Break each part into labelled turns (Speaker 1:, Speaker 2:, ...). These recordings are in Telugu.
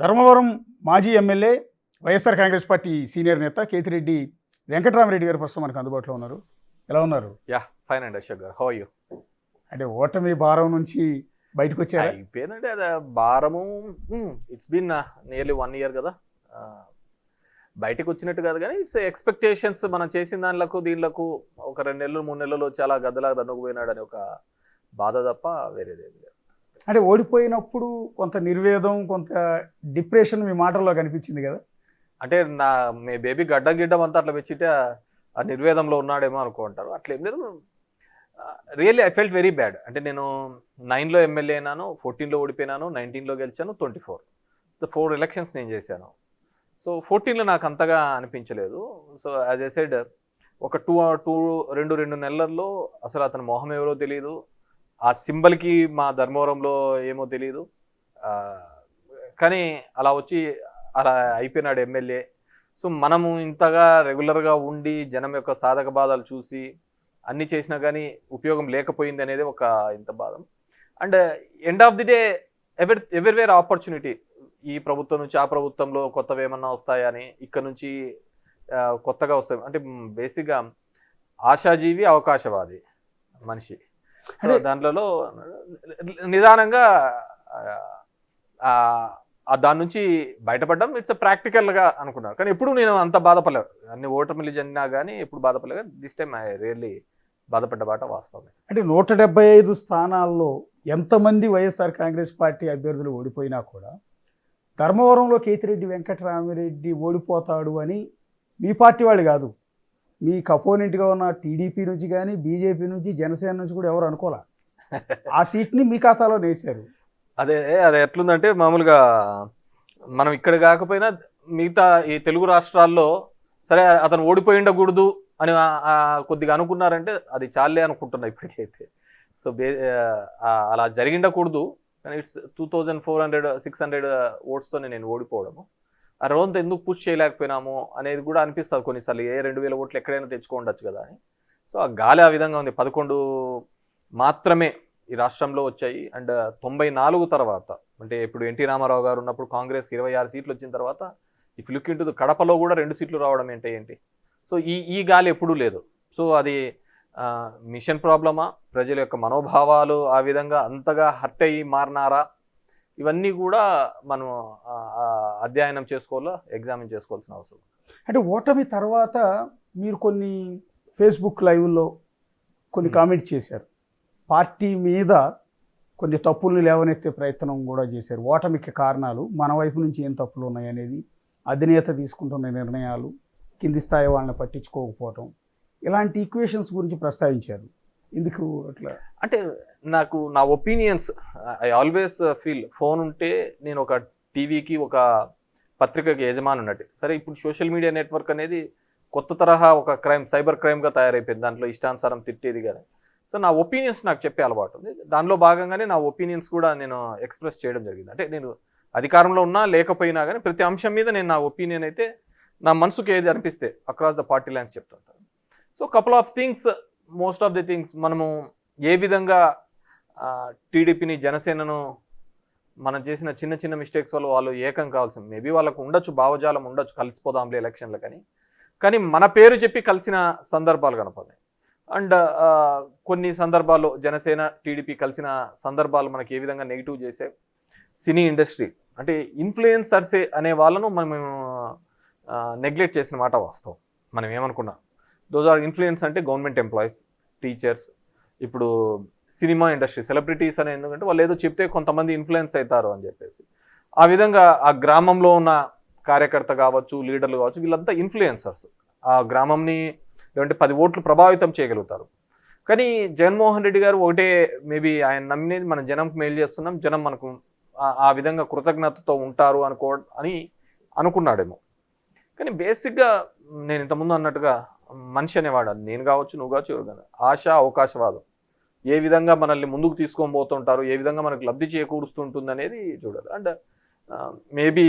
Speaker 1: ధర్మవరం మాజీ MLA YSR Congress party senior నేత కేతిరెడ్డి వెంకటరామరెడ్డి గారు ప్రస్తుతం మనకు అందుబాటులో ఉన్నారు. ఎలా ఉన్నారు?
Speaker 2: ఫైన్ అండి Ashok garu, how are you?
Speaker 1: అంటే ఓటమి భారం నుంచి బయటకు వచ్చారా?
Speaker 2: అయిపోయిందంటే అది భారము. ఇట్స్ బీన్ నియర్లీ 1 year కదా. బయటకు వచ్చినట్టు కాదు కానీ ఇట్స్ ఎక్స్పెక్టేషన్స్. మనం చేసిన దానిలకు దీనిలకు ఒక 2 నెలలు 3 నెలలు చాలా గద్దలాగా దన్నుకుపోయినాడని ఒక బాధ తప్ప వేరేదేది లేదు.
Speaker 1: అంటే ఓడిపోయినప్పుడు కొంత నిర్వేదం, కొంత డిప్రెషన్ మీ మాటల్లో కనిపించింది కదా.
Speaker 2: అంటే మీ బేబీ గిడ్డం అంతా అట్లా వెచ్చితే ఆ నిర్వేదంలో ఉన్నాడేమో అనుకుంటారు. అట్లేం లేదు. Really I felt very bad. అంటే నేను 9లో ఎమ్మెల్యే అయినాను, 14లో ఓడిపోయినాను, 19లో గెలిచాను, 24 4 ఎలక్షన్స్ నేను చేశాను. సో 14లో నాకు అంతగా అనిపించలేదు. సో యాజ్ ఐ సెడ్ ఒక 2 నెలల్లో అసలు అతని మొహం ఎవరో తెలియదు, ఆ సింబల్కి మా ధర్మవరంలో ఏమో తెలియదు. కానీ అలా వచ్చి అలా అయిపోయినాడు ఎమ్మెల్యే. సో మనము ఇంతగా రెగ్యులర్గా ఉండి జనం యొక్క సాధక బాధలు చూసి అన్నీ చేసినా కానీ ఉపయోగం లేకపోయింది అనేది ఒక ఇంత బాధ. And end of the day everywhere opportunity. ఈ ప్రభుత్వం నుంచి ఆ ప్రభుత్వంలో కొత్తవి ఏమన్నా వస్తాయని, ఇక్కడ నుంచి కొత్తగా వస్తాయి. అంటే బేసిక్గా ఆశాజీవి, అవకాశవాది మనిషి. సో దాంట్లో నిదానంగా దాని నుంచి బయటపడడం ఇట్స్ ప్రాక్టికల్గా అనుకున్నారు. కానీ ఎప్పుడు నేను అంత బాధపడలేదు. అన్ని ఓటమిలు జరిగినా కానీ ఎప్పుడు బాధపడలేదు. దిస్ టైమ్ ఐ రియల్లీ బాధపడ్డ బాట వాస్తవమే.
Speaker 1: అంటే 175 స్థానాల్లో ఎంతమంది వైఎస్ఆర్ కాంగ్రెస్ పార్టీ అభ్యర్థులు ఓడిపోయినా కూడా ధర్మవరంలో కేతిరెడ్డి వెంకటరామరెడ్డి ఓడిపోతాడు అని మీ పార్టీ వాళ్ళు కాదు, మీకు అపోనెంట్గా ఉన్న టీడీపీ నుంచి కానీ బీజేపీ నుంచి జనసేన నుంచి కూడా ఎవరు అనుకోలే. ఆ సీట్ని మీ ఖాతాలో వేశారు.
Speaker 2: అదే ఎట్లుందంటే మామూలుగా మనం ఇక్కడ కాకపోయినా మిగతా ఈ తెలుగు రాష్ట్రాల్లో సరే అతను ఓడిపోయి ఉండకూడదు అని కొద్దిగా అనుకున్నారంటే అది చాలే అనుకుంటున్నా ఇప్పటికైతే. సో అలా జరిగిండకూడదు. కానీ ఇట్స్ 2400-600 ఓట్స్తోనే నేను ఓడిపోవడము. ఆ రోజంతా ఎందుకు పుష్ చేయలేకపోయినాము అనేది కూడా అనిపిస్తుంది కొన్నిసార్లు. 2000 ఓట్లు ఎక్కడైనా తెచ్చుకోండొచ్చు కదా అని. సో ఆ గాలి ఆ విధంగా ఉంది. 11 మాత్రమే ఈ రాష్ట్రంలో వచ్చాయి. అండ్ 94 తర్వాత, అంటే ఇప్పుడు ఎన్టీ రామారావు గారు ఉన్నప్పుడు కాంగ్రెస్కి 26 సీట్లు వచ్చిన తర్వాత ఇఫ్ లుక్ ఇంటూ కడపలో కూడా 2 సీట్లు రావడం ఏంటి. సో ఈ గాలి ఎప్పుడూ లేదు. సో అది మిషన్ ప్రాబ్లమా, ప్రజల యొక్క మనోభావాలు ఆ విధంగా అంతగా హర్ట్ అయ్యి మారినారా, ఇవన్నీ కూడా మనం అధ్యయనం చేసుకోవాలా, ఎగ్జామిన్ చేసుకోవాల్సిన అవసరం.
Speaker 1: అంటే ఓటమి తర్వాత మీరు కొన్ని ఫేస్బుక్ లైవ్లో కొన్ని కామెంట్స్ చేశారు. పార్టీ మీద కొన్ని తప్పుల్ని లేవనెత్తే ప్రయత్నం కూడా చేశారు. ఓటమికి కారణాలు మన వైపు నుంచి ఏం తప్పులు ఉన్నాయనేది, అధినేత తీసుకుంటున్న నిర్ణయాలు, కింది స్థాయి వాళ్ళని పట్టించుకోకపోవటం, ఇలాంటి ఈక్వేషన్స్ గురించి ప్రస్తావించారు. ఎందుకు అట్లా?
Speaker 2: అంటే నాకు నా opinions, I always feel phone ఉంటే నేను ఒక టీవీకి ఒక పత్రికకి యజమాని ఉన్నట్టు. సరే ఇప్పుడు సోషల్ మీడియా నెట్వర్క్ అనేది కొత్త తరహా ఒక సైబర్ క్రైమ్గా తయారైపోయింది. దాంట్లో ఇష్టానుసారం తిట్టేది కానీ. సో నా ఒపీనియన్స్ నాకు చెప్పే అలవాటు ఉంది. దానిలో భాగంగానే నా ఒపీనియన్స్ కూడా నేను ఎక్స్ప్రెస్ చేయడం జరిగింది. అంటే నేను అధికారంలో ఉన్నా లేకపోయినా కానీ ప్రతి అంశం మీద నేను నా ఒపీనియన్ అయితే నా మనసుకు ఏది అనిపిస్తే అక్రాస్ ద పార్టీ లైన్స్ చెప్తుంటాను. So couple of things, most of the things మనము ఏ విధంగా టీడీపీని, జనసేనను మనం చేసిన చిన్న మిస్టేక్స్ వల్ల వాళ్ళు ఏకం కావాల్సింది. మేబీ వాళ్ళకు ఉండొచ్చు, భావజాలం ఉండొచ్చు, కలిసిపోదాంలే ఎలక్షన్లు కానీ మన పేరు చెప్పి కలిసిన సందర్భాలు కనపడ్డాయి. అండ్ కొన్ని సందర్భాల్లో జనసేన టీడీపీ కలిసిన సందర్భాలు మనకి ఏ విధంగా నెగిటివ్ చేసే సినీ ఇండస్ట్రీ, అంటే ఇన్ఫ్లుయెన్సర్సే అనే వాళ్ళను మనం నెగ్లెక్ట్ చేసిన మాట వాస్తవం. మనం ఏమనుకున్నాం, దోస్ ఆర్ ఇన్ఫ్లుయెన్స్ అంటే గవర్నమెంట్ ఎంప్లాయీస్, టీచర్స్, ఇప్పుడు సినిమా ఇండస్ట్రీ సెలబ్రిటీస్ అనే, ఎందుకంటే వాళ్ళు ఏదో చెప్తే కొంతమంది ఇన్ఫ్లుయెన్స్ అవుతారు అని చెప్పేసి. ఆ విధంగా ఆ గ్రామంలో ఉన్న కార్యకర్త కావచ్చు, లీడర్లు కావచ్చు, వీళ్ళంతా ఇన్ఫ్లుయెన్సర్స్. ఆ గ్రామంని లేదంటే 10 ఓట్లు ప్రభావితం చేయగలుగుతారు. కానీ జగన్మోహన్ రెడ్డి గారు ఒకటే, మేబీ ఆయన నమ్మినేది మన జనంకి మేలు చేస్తున్నాం, జనం మనకు ఆ విధంగా కృతజ్ఞతతో ఉంటారు అని అనుకున్నాడేమో. కానీ బేసిక్గా నేను ఇంతకుముందు అన్నట్టుగా మనిషి అనేవాడు, నేను కావచ్చు, నువ్వు కావచ్చు, ఎవరు కానీ, ఆశ, అవకాశవాదం ఏ విధంగా మనల్ని ముందుకు తీసుకొని పోతుంటారు, ఏ విధంగా మనకు లబ్ధి చేకూరుస్తుంటుంది అనేది చూడాలి. అండ్ మేబీ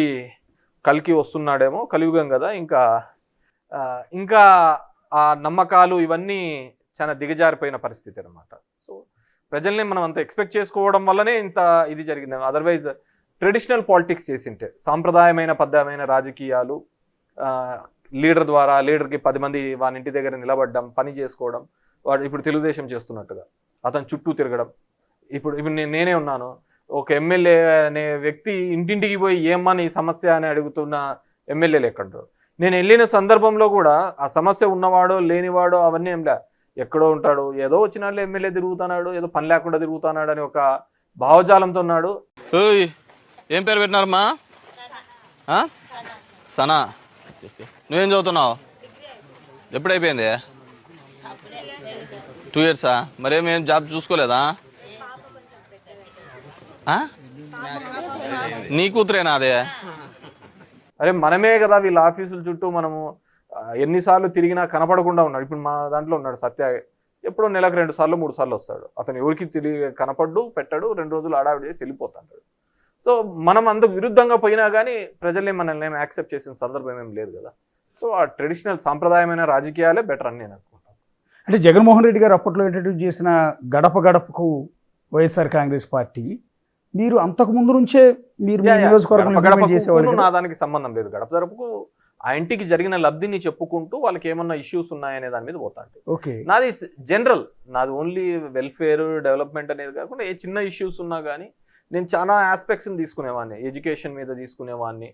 Speaker 2: కల్కి వస్తున్నాడేమో, కలియుగం కదా, ఇంకా ఆ నమ్మకాలు ఇవన్నీ చాలా దిగజారిపోయిన పరిస్థితి అనమాట. సో ప్రజల్ని మనం అంత ఎక్స్పెక్ట్ చేసుకోవడం వల్లనే ఇంత ఇది జరిగింది. అదర్వైజ్ ట్రెడిషనల్ పాలిటిక్స్ చేసింటే, సాంప్రదాయమైన పద్ధమైన రాజకీయాలు, లీడర్ ద్వారా లీడర్కి 10 మంది వాని ఇంటి దగ్గర నిలబడడం, పని చేసుకోవడం, వాడు ఇప్పుడు తెలుగుదేశం చేస్తున్నట్టుగా అతను చుట్టూ తిరగడం. ఇప్పుడు నేనే ఉన్నాను, ఒక ఎమ్మెల్యే అనే వ్యక్తి ఇంటింటికి పోయి ఏమ్మా నీ సమస్య అని అడుగుతున్న ఎమ్మెల్యేలు ఎక్కడో. నేను వెళ్ళిన సందర్భంలో కూడా ఆ సమస్య ఉన్నవాడో లేనివాడో అవన్నీ ఏం లే, ఎక్కడో ఉంటాడు, ఏదో వచ్చినాడు ఎమ్మెల్యే తిరుగుతున్నాడు, ఏదో పని లేకుండా తిరుగుతున్నాడు అని ఒక భావజాలంతో ఉన్నాడు.
Speaker 3: ఏం పేరు పెట్టినారమ్మా? సనా. నువ్వేం చదువుతున్నావు? ఎప్పుడైపోయింది? 2 years. మరేమేం జాబ్ చూసుకోలేదా? నీ కూతురేనా అదే?
Speaker 2: అరే మనమే కదా వీళ్ళ ఆఫీసుల చుట్టూ మనము ఎన్నిసార్లు తిరిగినా కనపడకుండా ఉన్నాడు. ఇప్పుడు మా దాంట్లో ఉన్నాడు సత్య, ఎప్పుడో నెలకు 2 సార్లు 3 సార్లు వస్తాడు. అతను ఎవరికి కనపడ్డు పెట్టాడు, 2 రోజులు ఆడావిడి చేసి వెళ్ళిపోతాడు. సో మనం అందుకు విరుద్ధంగా పోయినా కానీ ప్రజల్ని మనల్ని ఏమి యాక్సెప్ట్ చేసిన సందర్భం ఏం లేదు కదా. సో ఆ ట్రెడిషనల్ సాంప్రదాయమైన రాజకీయాలే బెటర్ అని నేను అనుకుంటాను.
Speaker 1: అంటే జగన్మోహన్ రెడ్డి గారు అప్పట్లో ఇంట్రడ్యూస్ చేసిన గడప గడపకు వైఎస్ఆర్ కాంగ్రెస్ పార్టీ, మీరు అంతకు ముందు నుంచే మీరు నియోజకవర్గం చేసేవాళ్ళు.
Speaker 2: నా దానికి సంబంధం లేదు. గడప గడపకు ఆ ఇంటికి జరిగిన లబ్ధిని చెప్పుకుంటూ వాళ్ళకి ఏమన్నా ఇష్యూస్ ఉన్నాయనే దాని మీద పోతాంటే,
Speaker 1: ఓకే నాది
Speaker 2: జనరల్, నాది ఓన్లీ వెల్ఫేర్ డెవలప్మెంట్ అనేది కాకుండా ఏ చిన్న ఇష్యూస్ ఉన్నా కానీ నేను చాలా ఆస్పెక్ట్స్ని తీసుకునేవాడిని. ఎడ్యుకేషన్ మీద తీసుకునేవాడిని.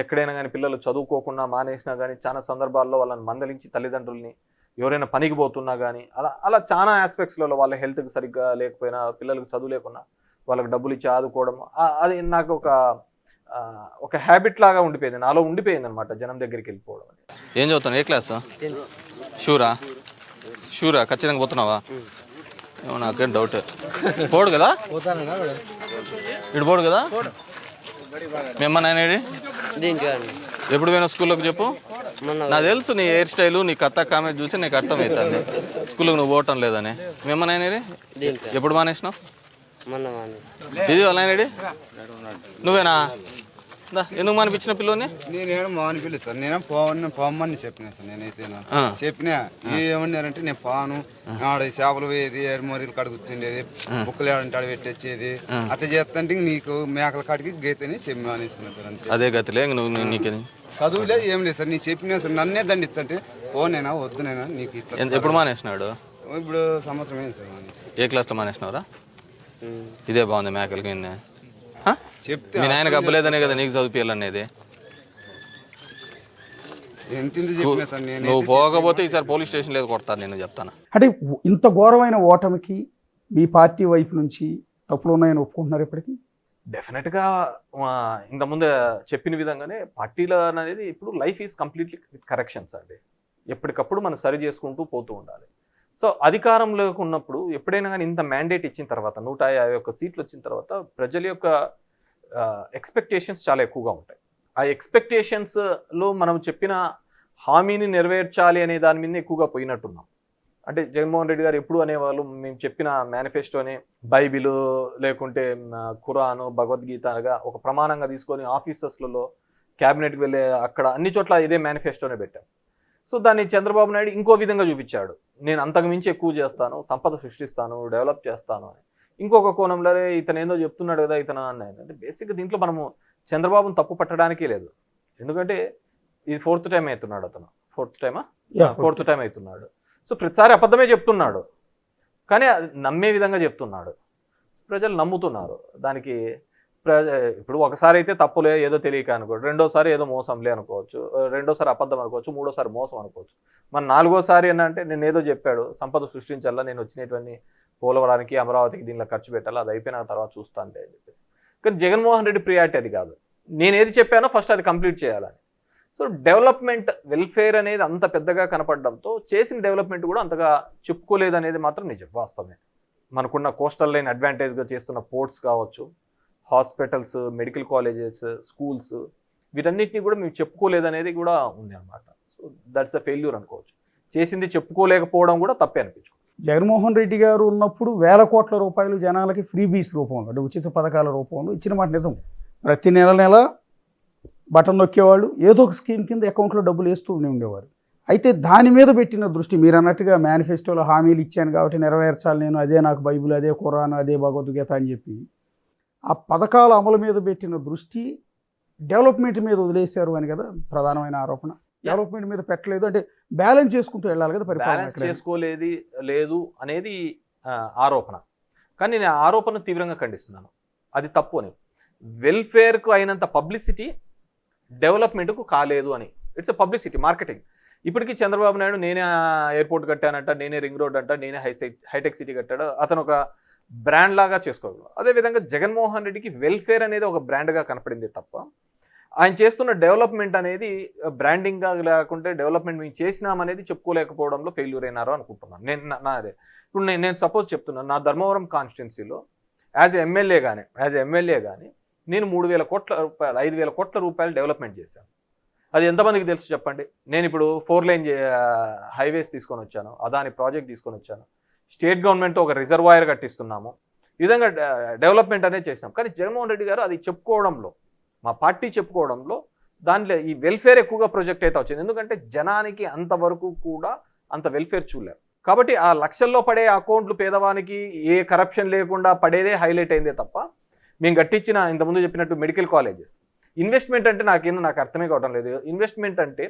Speaker 2: ఎక్కడైనా కానీ పిల్లలు చదువుకోకుండా మానేసినా కానీ చాలా సందర్భాల్లో వాళ్ళని మందలించి తల్లిదండ్రుల్ని, ఎవరైనా పనికి పోతున్నా కానీ అలా చాలా ఆస్పెక్ట్స్లలో వాళ్ళ హెల్త్కి సరిగ్గా లేకపోయినా, పిల్లలకు చదువు లేకున్నా వాళ్ళకి డబ్బులు ఇచ్చి ఆదుకోవడం, అది నాకు ఒక హ్యాబిట్ లాగా ఉండిపోయింది, నాలో ఉండిపోయింది అనమాట, జనం దగ్గరికి వెళ్ళిపోవడం.
Speaker 3: ఏం చదువుతాను? ఏ క్లాస్? షూరా ఖచ్చితంగా పోతున్నావా? ఏమో నాకేం డౌట్. పోడు కదా ఇటు, పోడు కదా మేమ్మ నాయనేడి? ఎప్పుడు పోయినా స్కూల్లోకి చెప్పు. నాకు తెలుసు నీ హెయిర్ స్టైలు, నీ కథ కామెంట్ చూసి నీకు అర్థమవుతుంది స్కూల్కి నువ్వు పోవటం లేదని. మేమ్మ నాయనేడి? ఎప్పుడు మానేసినావు? ఇది వాళ్ళ నువ్వేనా? ఎందుకు మానిపించిన పిల్లని?
Speaker 4: నేనేమో మానిపిల్లేదు సార్, నేను పోమని చెప్పినా సార్. నేనైతే చెప్పినా ఏమన్నారంటే నేను పాను ఆడ చేపలు పోయేది, ఎడమరీలు కాడ కూర్చుండేది, బుక్కలు ఏడంటే ఆడ పెట్టేది, అట్లా చేస్తుంటే నీకు మేకల కాడికి గీతని చెప్పి మానేసుకున్నా సార్. అంతే,
Speaker 3: అదే గతిలే. నువ్వు నీకు
Speaker 4: చదువులే ఏం లేదు సార్. నీ చెప్పినా సార్, నన్నే దండిస్తుంటే పోనేనా వద్దునేనా నీకు.
Speaker 3: ఎప్పుడు మానేసినాడు?
Speaker 4: ఇప్పుడు సంవత్సరం ఏంది సార్ మానేసి.
Speaker 3: ఏ క్లాస్లో మానేసినావురా? ఇదే బాగుంది మేకలకి.
Speaker 4: చెప్తే
Speaker 3: మీ నాయనకు అబ్బలేదనే కదా నీకు చదివించాలనేది. నువ్వు పోకపోతే ఈసారి పోలీస్ స్టేషన్ లేదు కొడతాను నేను చెప్తాను.
Speaker 1: అంటే ఇంత ఘోరమైన ఓటమికి మీ పార్టీ వైపు నుంచి తప్పులు ఉన్నాయని ఒప్పుకుంటున్నారు ఇప్పటికీ?
Speaker 2: డెఫినెట్గా ఇంతకుముందు చెప్పిన విధంగానే పార్టీల అనేది ఇప్పుడు లైఫ్ ఈజ్ కంప్లీట్లీ కరెక్షన్స్ అండి. ఎప్పటికప్పుడు మనం సరి చేసుకుంటూ పోతూ ఉండాలి. సో అధికారంలోకి ఉన్నప్పుడు ఎప్పుడైనా కానీ ఇంత మ్యాండేట్ ఇచ్చిన తర్వాత, 151 సీట్లు వచ్చిన తర్వాత ప్రజల యొక్క ఎక్స్పెక్టేషన్స్ చాలా ఎక్కువగా ఉంటాయి. ఆ ఎక్స్పెక్టేషన్స్లో మనం చెప్పిన హామీని నెరవేర్చాలి అనే దాని మీద ఎక్కువగా పోయినట్టున్నాం. అంటే జగన్మోహన్ రెడ్డి గారు ఎప్పుడు అనేవాళ్ళు, మేము చెప్పిన మేనిఫెస్టోని బైబిల్ లేకుంటే ఖురాను, భగవద్గీతగా ఒక ప్రమాణంగా తీసుకొని ఆఫీసర్స్లలో, క్యాబినెట్కి వెళ్ళే అక్కడ అన్ని చోట్ల ఇదే మేనిఫెస్టోనే పెట్టాం. సో దాన్ని చంద్రబాబు నాయుడు ఇంకో విధంగా చూపించాడు, నేను అంతకు మించి ఎక్కువ చేస్తాను, సంపద సృష్టిస్తాను, డెవలప్ చేస్తాను అని. ఇంకొక కోణంలో ఇతను ఏందో చెప్తున్నాడు కదా ఇతను అన్నాయి. అంటే బేసిక్గా దీంట్లో మనము చంద్రబాబును తప్పు పట్టడానికే లేదు. ఎందుకంటే ఇది 4th టైం అవుతున్నాడు అతను. 4th టైం అవుతున్నాడు. సో ప్రతిసారి అబద్ధమే చెప్తున్నాడు, కానీ నమ్మే విధంగా చెప్తున్నాడు. ప్రజలు నమ్ముతున్నారు దానికి. ఇప్పుడు ఒకసారి అయితే తప్పులే ఏదో తెలియక అనుకోవచ్చు, రెండోసారి ఏదో మోసంలే అనుకోవచ్చు, రెండోసారి అబద్ధం అనుకోవచ్చు, మూడోసారి మోసం అనుకోవచ్చు. మన 4వ సారి ఏంటంటే నేను ఏదో చెప్పాడు, సంపద సృష్టించాలా, నేను వచ్చినటువంటి పోలవరానికి, అమరావతికి దీనిలో ఖర్చు పెట్టాలా, అది అయిపోయిన తర్వాత చూస్తాంటే అని చెప్పేసి. కానీ జగన్మోహన్ రెడ్డి ప్రియారిటీ అది కాదు, నేను ఏది చెప్పానో ఫస్ట్ అది కంప్లీట్ చేయాలని. సో డెవలప్మెంట్, వెల్ఫేర్ అనేది అంత పెద్దగా కనపడడంతో చేసిన డెవలప్మెంట్ కూడా అంతగా చెప్పుకోలేదు అనేది మాత్రం నిజం, వాస్తవమే. మనకున్న కోస్టల్ లైన్ అడ్వాంటేజ్గా చేస్తున్న పోర్ట్స్ కావచ్చు, హాస్పిటల్స్, మెడికల్ కాలేజెస్, స్కూల్స్, వీటన్నిటిని కూడా మేము చెప్పుకోలేదనేది కూడా ఉంది అనమాట. సో దట్స్ అ ఫెయిల్యూర్ అనుకోవచ్చు. చేసింది చెప్పుకోలేకపోవడం కూడా తప్పే అనిపించుకో.
Speaker 1: జగన్మోహన్ రెడ్డి గారు ఉన్నప్పుడు వేల కోట్ల రూపాయలు జనాలకి ఫ్రీబీస్ రూపంలో, అంటే ఉచిత పథకాల రూపంలో ఇచ్చిన మాట నిజం. ప్రతి నెల బటన్ నొక్కేవాళ్ళు, ఏదో ఒక స్కీమ్ కింద అకౌంట్లో డబ్బులు వేస్తూ ఉండేవారు. అయితే దాని మీద పెట్టిన దృష్టి, మీరు అన్నట్టుగా మేనిఫెస్టోలో హామీలు ఇచ్చాను కాబట్టి నెరవేర్చాలి నేను, అదే నాకు బైబిల్, అదే ఖురాన్, అదే భగవద్గీత అని చెప్పి ఆ పథకాల అమలు మీద పెట్టిన దృష్టి డెవలప్మెంట్ మీద వదిలేశారు అని కదా ప్రధానమైన ఆరోపణ. డెవలప్మెంట్ మీద పెట్టలేదు అంటే బ్యాలెన్స్ చేసుకుంటూ వెళ్ళాలి కదా పరిపాలన.
Speaker 2: బ్యాలెన్స్ చేసుకోలేదు లేదు అనేది ఆరోపణ. కానీ నేను ఆరోపణ తీవ్రంగా ఖండిస్తున్నాను. అది తప్పు అని. వెల్ఫేర్కు అయినంత పబ్లిసిటీ డెవలప్మెంట్కు కాలేదు అని. It's a publicity marketing. ఇప్పటికీ చంద్రబాబు నాయుడు నేనే ఎయిర్పోర్ట్ కట్టానంట, నేనే రింగ్ రోడ్ అంట, నేనే హైటెక్ సిటీ కట్టాడు, అతను ఒక బ్రాండ్ లాగా చేసుకోగలరు. అదేవిధంగా జగన్మోహన్ రెడ్డికి వెల్ఫేర్ అనేది ఒక బ్రాండ్గా కనపడింది తప్ప ఆయన చేస్తున్న డెవలప్మెంట్ అనేది బ్రాండింగ్గా లేకుంటే డెవలప్మెంట్ మేము చేసినామనేది చెప్పుకోలేకపోవడంలో ఫెయిల్యూర్ అయినారో అనుకుంటున్నాను నేను. అదే ఇప్పుడు నేను సపోజ్ చెప్తున్నాను, నా ధర్మవరం కాన్స్టిట్యున్సీలో యాజ్ ఎమ్మెల్యే కానీ నేను 3,000 కోట్ల రూపాయలు 5,000 కోట్ల రూపాయలు డెవలప్మెంట్ చేశాను. అది ఎంతమందికి తెలుసు చెప్పండి? నేను ఇప్పుడు 4 లైన్ హైవేస్ తీసుకొని వచ్చాను, అదాని ప్రాజెక్ట్ తీసుకొని వచ్చాను, స్టేట్ గవర్నమెంట్ ఒక రిజర్వాయర్ కట్టిస్తున్నాము, ఈ విధంగా డెవలప్మెంట్ అనేది చేసినాం. కానీ జగన్మోహన్ రెడ్డి గారు అది చెప్పుకోవడంలో, మా పార్టీ చెప్పుకోవడంలో దాంట్లో ఈ వెల్ఫేర్ ఎక్కువగా ప్రొజెక్ట్ అయితే వచ్చింది. ఎందుకంటే జనానికి అంతవరకు కూడా అంత వెల్ఫేర్ చూడలేరు. కాబట్టి ఆ లక్షల్లో పడే అకౌంట్లు పేదవానికి ఏ కరప్షన్ లేకుండా పడేదే హైలైట్ అయిందే తప్ప మేము కట్టించిన ఇంతకుముందు చెప్పినట్టు మెడికల్ కాలేజెస్ ఇన్వెస్ట్మెంట్ అంటే నాకు అర్థమే కావడం లేదు. ఇన్వెస్ట్మెంట్ అంటే